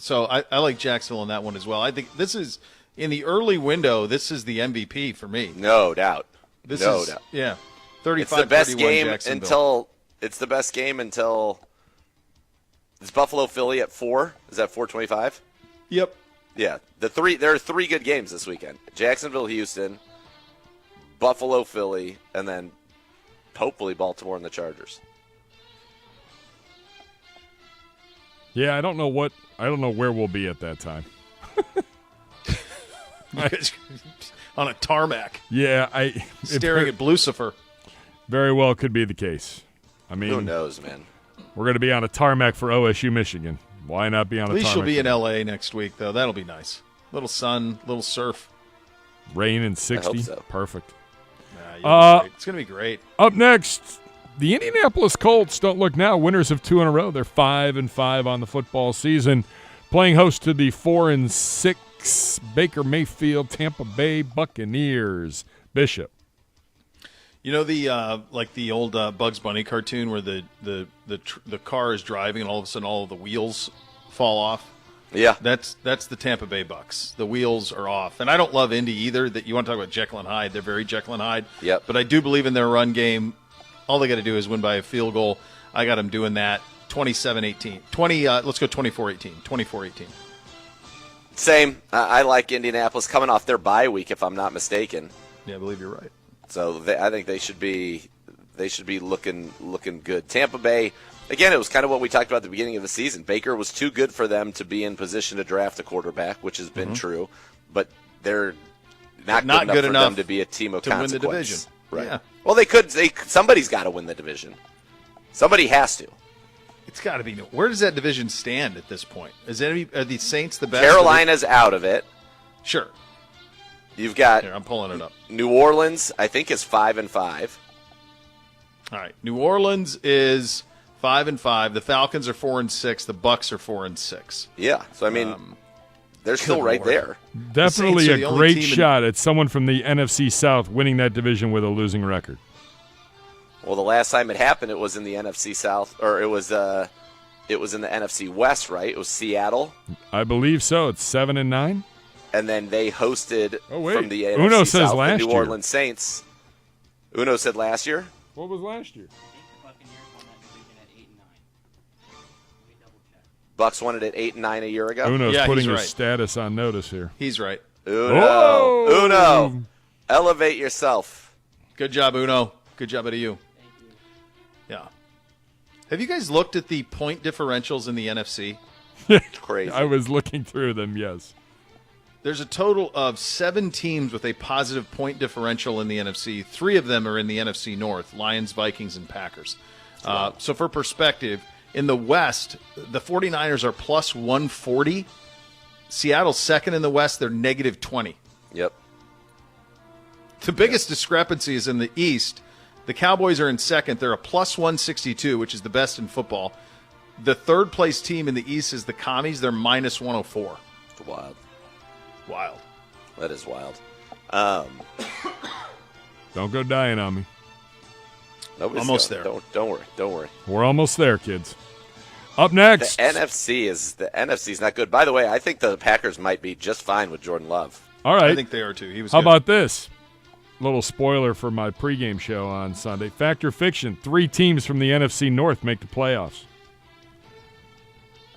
So I like Jacksonville in that one as well. I think this is, in the early window, this is the MVP for me. No doubt. No doubt. Yeah. 35-31 It's the best game Jacksonville. it's the best game until it's Buffalo Philly at 4. Is that 4:25? Yep. Yeah. There are 3 good games this weekend. Jacksonville, Houston, Buffalo, Philly, and then hopefully Baltimore and the Chargers. Yeah, I don't know where we'll be at that time. On a tarmac. Yeah, Staring at Lucifer. Very well could be the case. I mean, Who knows, man? We're going to be on a tarmac for OSU, Michigan. Why not be on a tarmac? At least you'll be in L.A. next week, though. That'll be nice. Little sun, little surf. Rain and 60. I hope so. Perfect. It's going to be great. Up next, the Indianapolis Colts don't look now winners of 2 in a row. They're 5-5 on the football season, playing host to the 4-6 Baker Mayfield Tampa Bay Buccaneers. Bishop. You know the like the old Bugs Bunny cartoon where the car is driving and all of a sudden all of the wheels fall off? Yeah. That's the Tampa Bay Bucks. The wheels are off. And I don't love Indy either. That you want to talk about Jekyll and Hyde. They're very Jekyll and Hyde. Yep. But I do believe in their run game. All they got to do is win by a field goal. I got them doing that 27-18. Let's go 24-18. 24-18. Same. I like Indianapolis coming off their bye week, if I'm not mistaken. Yeah, I believe you're right. So I think they should be looking good. Tampa Bay, again, it was kind of what we talked about at the beginning of the season. Baker was too good for them to be in position to draft a quarterback, which has been true, but they're not good enough for them to be a team of consequence. Win the division. Right. Yeah. Well, somebody's got to win the division. Somebody has to. It's got to be. Where does that division stand at this point? Are the Saints the best? Carolina's out of it. Sure. You've got Here, I'm pulling it up. New Orleans, I think, is 5-5. All right. New Orleans is 5-5. The Falcons are 4-6. The Bucks are 4-6. Yeah. So I mean, they're still right Lord. there. Definitely Saints are a the only great team shot at someone from the NFC South winning that division with a losing record. Well, the last time it happened, it was in the NFC South, or it was in the NFC West, right? It was Seattle, I believe so. It's 7-9. and then they hosted from the NFC Uno says South last the New year. Orleans Saints. Uno said last year. What was last year? Bucks won it at 8-9 a year ago. Uno's Yeah, putting he's his right. status on notice here. He's right. Oh! Uno, elevate yourself. Good job, Uno. Good job out of you. Yeah. Have you guys looked at the point differentials in the NFC? Crazy. I was looking through them, yes. There's a total of 7 teams with a positive point differential in the NFC. 3 of them are in the NFC North: Lions, Vikings, and Packers. So for perspective, in the West, the 49ers are plus 140. Seattle's second in the West. They're negative 20. Yep. The biggest discrepancy is in the East. The Cowboys are in second. They're a plus 162, which is the best in football. The third place team in the East is the Commies. They're minus 104. Wild. Wild. That is wild. Don't go dying on me. Nobody's Almost going. there. Don't worry. We're almost there, kids. Up next. The NFC is not good. By the way, I think the Packers might be just fine with Jordan Love. All right. I think they are too. He was How good. about this? Little spoiler for my pregame show on Sunday. Fact or fiction, 3 teams from the NFC North make the playoffs.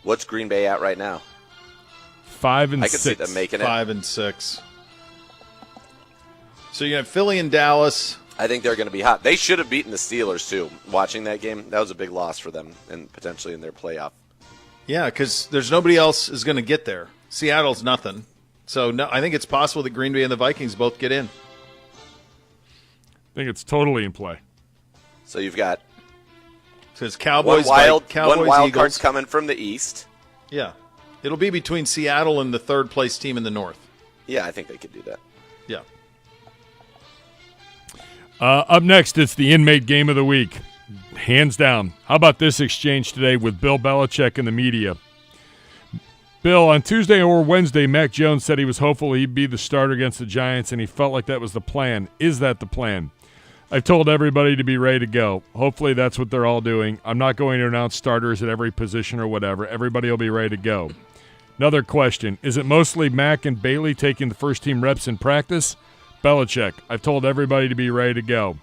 What's Green Bay at right now? 5 and I could 6. see them making it. 5 and 6. So you have Philly and Dallas. I think they're going to be hot. They should have beaten the Steelers, too. Watching that game, that was a big loss for them and potentially in their playoff. Yeah, because there's nobody else is going to get there. Seattle's nothing. So no, I think it's possible that Green Bay and the Vikings both get in. I think it's totally in play. So you've got Because Cowboys, one Cowboys, wild Eagles. card's coming from the East. Yeah, it'll be between Seattle and the third place team in the North. Yeah, I think they could do that. Yeah. Up next, it's the inmate game of the week. Hands down. How about this exchange today with Bill Belichick and the media? Bill, on Tuesday or Wednesday, Mac Jones said he was hopeful he'd be the starter against the Giants, and he felt like that was the plan. Is that the plan? I've told everybody to be ready to go. Hopefully that's what they're all doing. I'm not going to announce starters at every position or whatever. Everybody will be ready to go. Another question. Is it mostly Mac and Bailey taking the first-team reps in practice? Belichick, I've told everybody to be ready to go.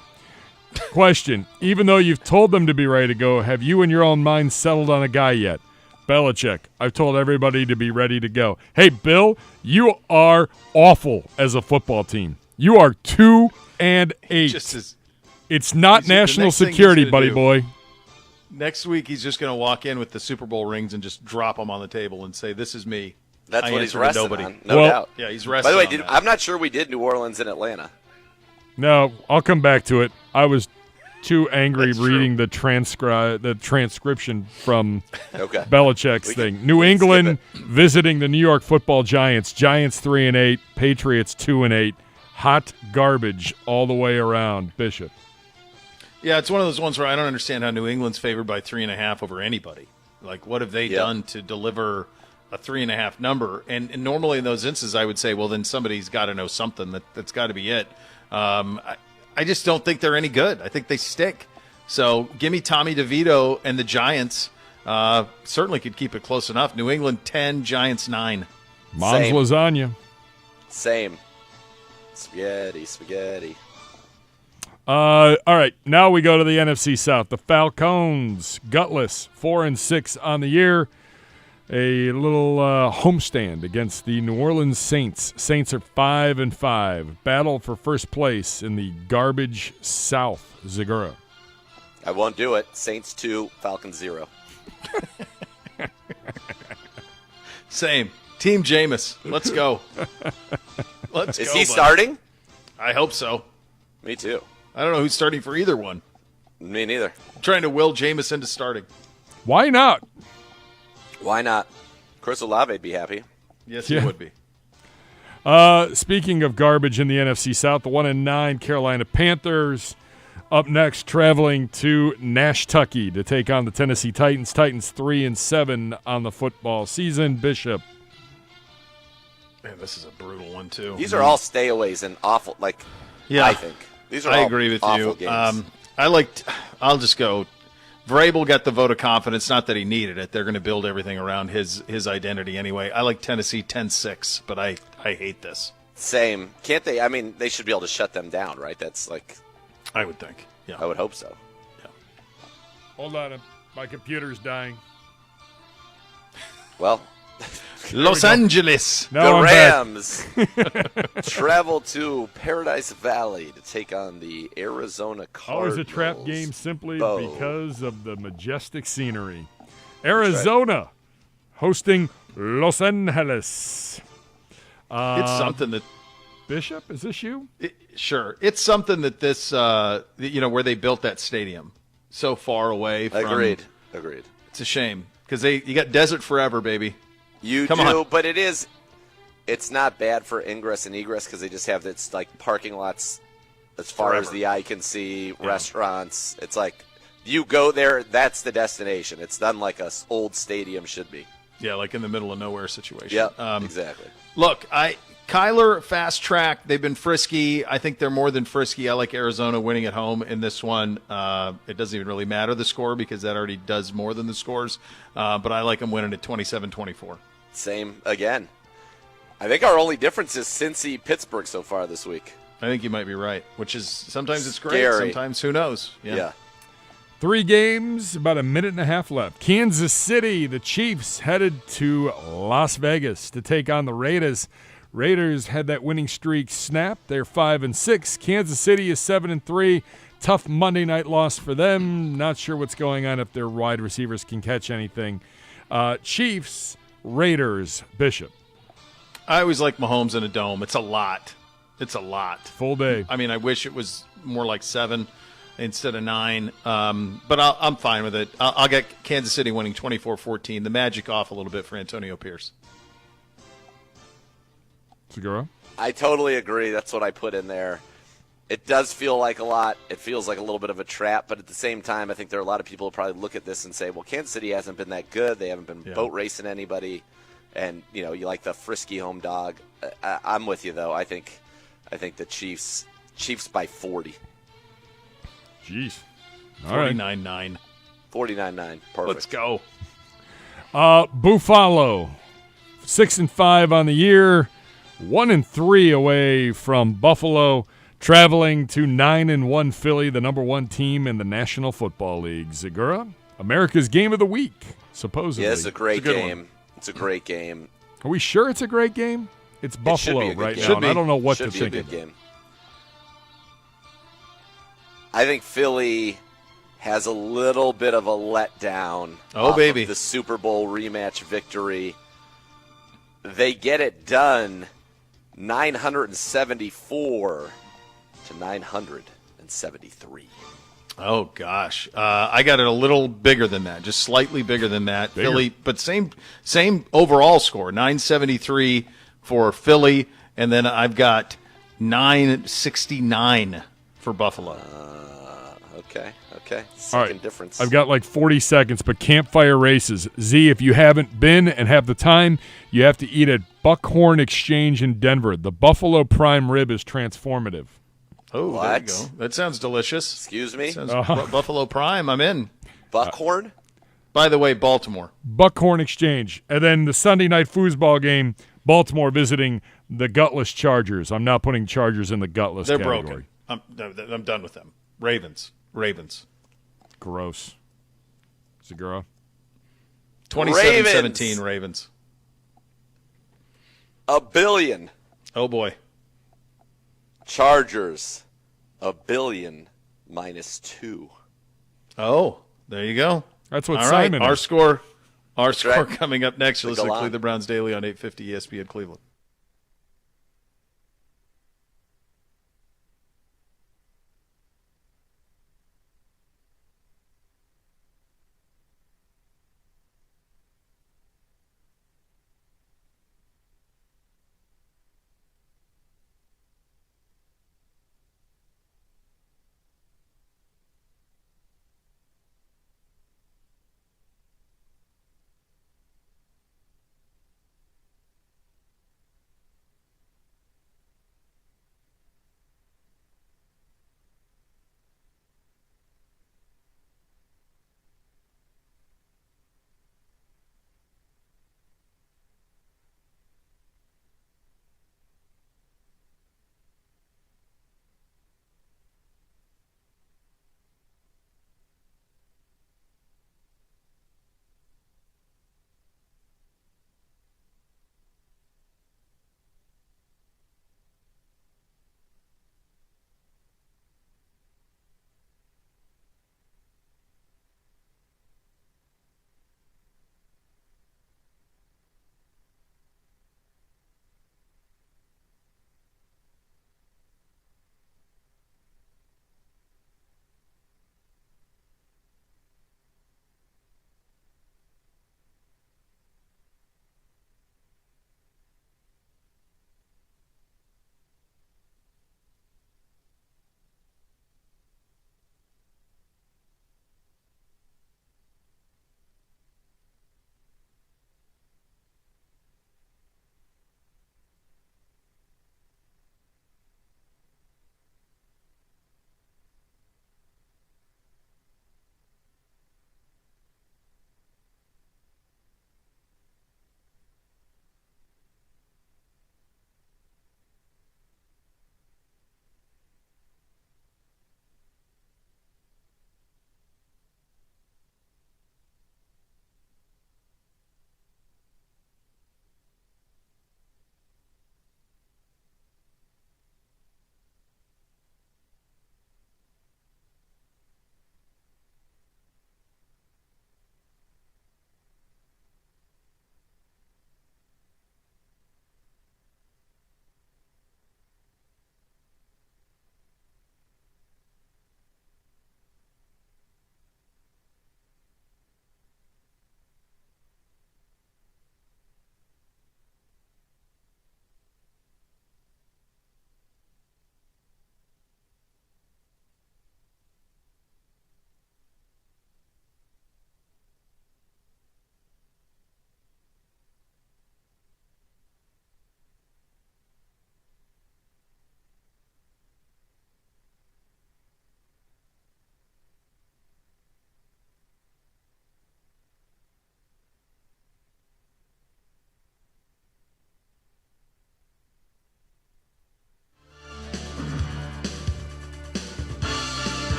Question. Even though you've told them to be ready to go, have you in your own mind settled on a guy yet? Belichick, I've told everybody to be ready to go. Hey, Bill, you are awful as a football team. You are 2-8. It's not the national next thing he's security, gonna buddy do- boy. Next week, he's just going to walk in with the Super Bowl rings and just drop them on the table and say, "This is me." That's I what he's answer to resting nobody. on, no Well- doubt. Yeah, he's By resting. the way, on that. I'm not sure we did New Orleans and Atlanta. No, I'll come back to it. I was too angry That's true. reading the transcription from Okay. Belichick's We thing. can- New we can England skip visiting the New York Football Giants. Giants 3-8, Patriots 2-8. Hot garbage all the way around. Bishop. Yeah, it's one of those ones where I don't understand how New England's favored by 3.5 over anybody. Like, what have they Yeah. done to deliver a 3.5 number? And normally in those instances, I would say, well, then somebody's got to know something. That's got to be it. I just don't think they're any good. I think they stink. So give me Tommy DeVito and the Giants. Certainly could keep it close enough. New England 10, Giants 9. Mom's Same. lasagna. Same. Spaghetti. All right, now we go to the NFC South. The Falcons, gutless, 4-6 on the year. A little homestand against the New Orleans Saints. Saints are 5-5. Battle for first place in the garbage South. Zagura. I won't do it. Saints 2, Falcons 0. Same. Team Jameis. Let's go. Let's Is go, he buddy. starting? I hope so. Me too. I don't know who's starting for either one. Me neither. I'm trying to will Jameis into starting. Why not? Why not? Chris Olave'd be happy. Yes, Yeah. he would be. Speaking of garbage in the NFC South, the 1-9 Carolina Panthers up next, traveling to Nashtucky to take on the Tennessee Titans. Titans 3-7 on the football season. Bishop. Man, this is a brutal one, too. These are all stayaways and awful. Like, Yeah. I think these are. I all agree with awful you. Games. I'll just go. Vrabel got the vote of confidence. Not that he needed it. They're going to build everything around his identity anyway. I like Tennessee 10-6, but I hate this. Same. Can't they? I mean, they should be able to shut them down, right? That's like, I would think. Yeah. I would hope so. Hold on. My computer's dying. Well, Los Angeles. No, the I'm back. Rams travel to Paradise Valley to take on the Arizona Cardinals. Always a trap game simply Bo. because of the majestic scenery. Arizona hosting Los Angeles. It's something that Bishop, is this you? sure. It's something that this where they built that stadium so far away from. Agreed. It's a shame because you got desert forever, baby. You Come do, on. but it's not bad for ingress and egress because they just have it's like parking lots as far as the eye can see, restaurants. It's like you go there, that's the destination. It's done like a old stadium should be. Yeah, like in the middle of nowhere situation. Yeah, exactly. Look, Kyler, fast track. They've been frisky. I think they're more than frisky. I like Arizona winning at home in this one. It doesn't even really matter the score because that already does more than the scores. But I like them winning at 27-24. Same again. I think our only difference is Cincy-Pittsburgh so far this week. I think you might be right, which is sometimes it's Scary. great. Sometimes who knows? Yeah. 3 games, about a minute and a half left. Kansas City, the Chiefs headed to Las Vegas to take on the Raiders. Raiders had that winning streak snap. They're 5-6. Kansas City is 7-3. Tough Monday night loss for them. Not sure what's going on if their wide receivers can catch anything. Chiefs, Raiders, Bishop. I always like Mahomes in a dome. It's a lot. Full day. I mean, I wish it was more like 7 instead of 9. But I'm fine with it. I'll get Kansas City winning 24-14. The magic off a little bit for Antonio Pierce. Segura? I totally agree. That's what I put in there. It does feel like a lot. It feels like a little bit of a trap, but at the same time, I think there are a lot of people who probably look at this and say, well, Kansas City hasn't been that good. They haven't been boat racing anybody. And, you like the frisky home dog. I'm with you, though. I think the Chiefs by 40. Jeez. All right. 49-9. 49-9. Perfect. Let's go. Buffalo, 6-5 on the year, 1-3 away from Buffalo, traveling to 9-1 Philly, the number 1 team in the National Football League. Segura, America's Game of the Week, supposedly. Yeah, it's a great game. One. It's a great game. Are we sure it's a great game? It's Buffalo right now, and I don't know what to think. Should be a good game. I think Philly has a little bit of a letdown. Oh, baby. Of the Super Bowl rematch victory. They get it done 974 to 973. Oh, gosh. I got it a little bigger than that, just slightly bigger than that. Bigger. Philly, but same overall score, 973 for Philly, and then I've got 969 for Buffalo. Okay. All Second right. difference. I've got like 40 seconds, but campfire races. Z, if you haven't been and have the time, you have to eat at Buckhorn Exchange in Denver. The Buffalo Prime Rib is transformative. Oh, What? there you go. That sounds delicious. Excuse me? Sounds Buffalo Prime. I'm in. Buckhorn? By the way, Baltimore. Buckhorn Exchange. And then the Sunday night foosball game, Baltimore visiting the gutless Chargers. I'm not putting Chargers in the gutless They're category. broken. I'm done with them. Ravens. Gross. Segura. 27-17 Ravens. $1 billion. Oh, boy. Chargers. $1 billion -2. Oh, there you go. That's what All right, Simon our is. score right. coming up next. You're Go listening to on. Cleveland Browns Daily on 850 ESPN Cleveland.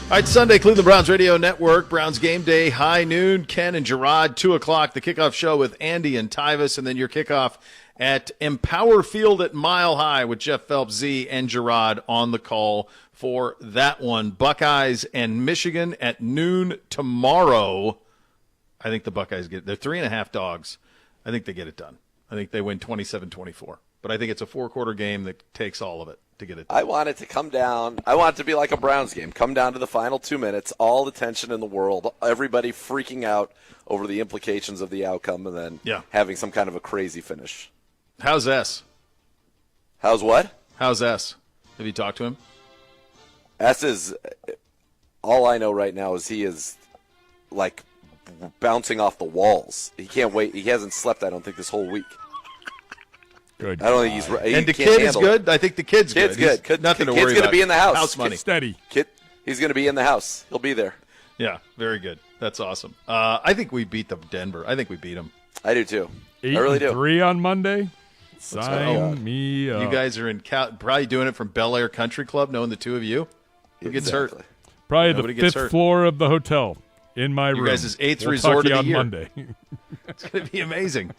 All right, Sunday, Cleveland Browns Radio Network, Browns Game Day, high noon, Ken and Gerard, 2 o'clock, the kickoff show with Andy and Tyvis, and then your kickoff at Empower Field at Mile High with Jeff Phelps, Z, and Gerard on the call for that one. Buckeyes and Michigan at noon tomorrow. I think the Buckeyes they're 3.5 dogs. I think they get it done. I think they win 27-24. But I think it's a 4-quarter game that takes all of it to get it done. I want it to come down. I want it to be like a Browns game. Come down to the final 2 minutes, all the tension in the world, everybody freaking out over the implications of the outcome, and then having some kind of a crazy finish. How's S? How's what? How's S? Have you talked to him? S is – all I know right now is he is, like, bouncing off the walls. He can't wait. He hasn't slept, I don't think, this whole week. Good. I don't think he's right. And the kid is good? I think the kid's good. Kid's good. Nothing to worry about. Kid's going to be in the house. House money. Steady. He's going to be in the house. He'll be there. Yeah, very good. That's awesome. I think we beat the Denver. I think we beat them. I do, too. 8 I really do. 3 on Monday? go. Sign me up. You guys are probably doing it from Bel Air Country Club, knowing the two of you. Who gets hurt? Probably Nobody the gets 5th hurt. floor of the hotel in my room. You guys' 8th we'll resort talk of to you the on year. Monday. It's going to be amazing.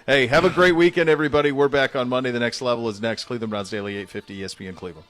Hey, have a great weekend, everybody. We're back on Monday. The next level is next. Cleveland Browns Daily, 850 ESPN Cleveland.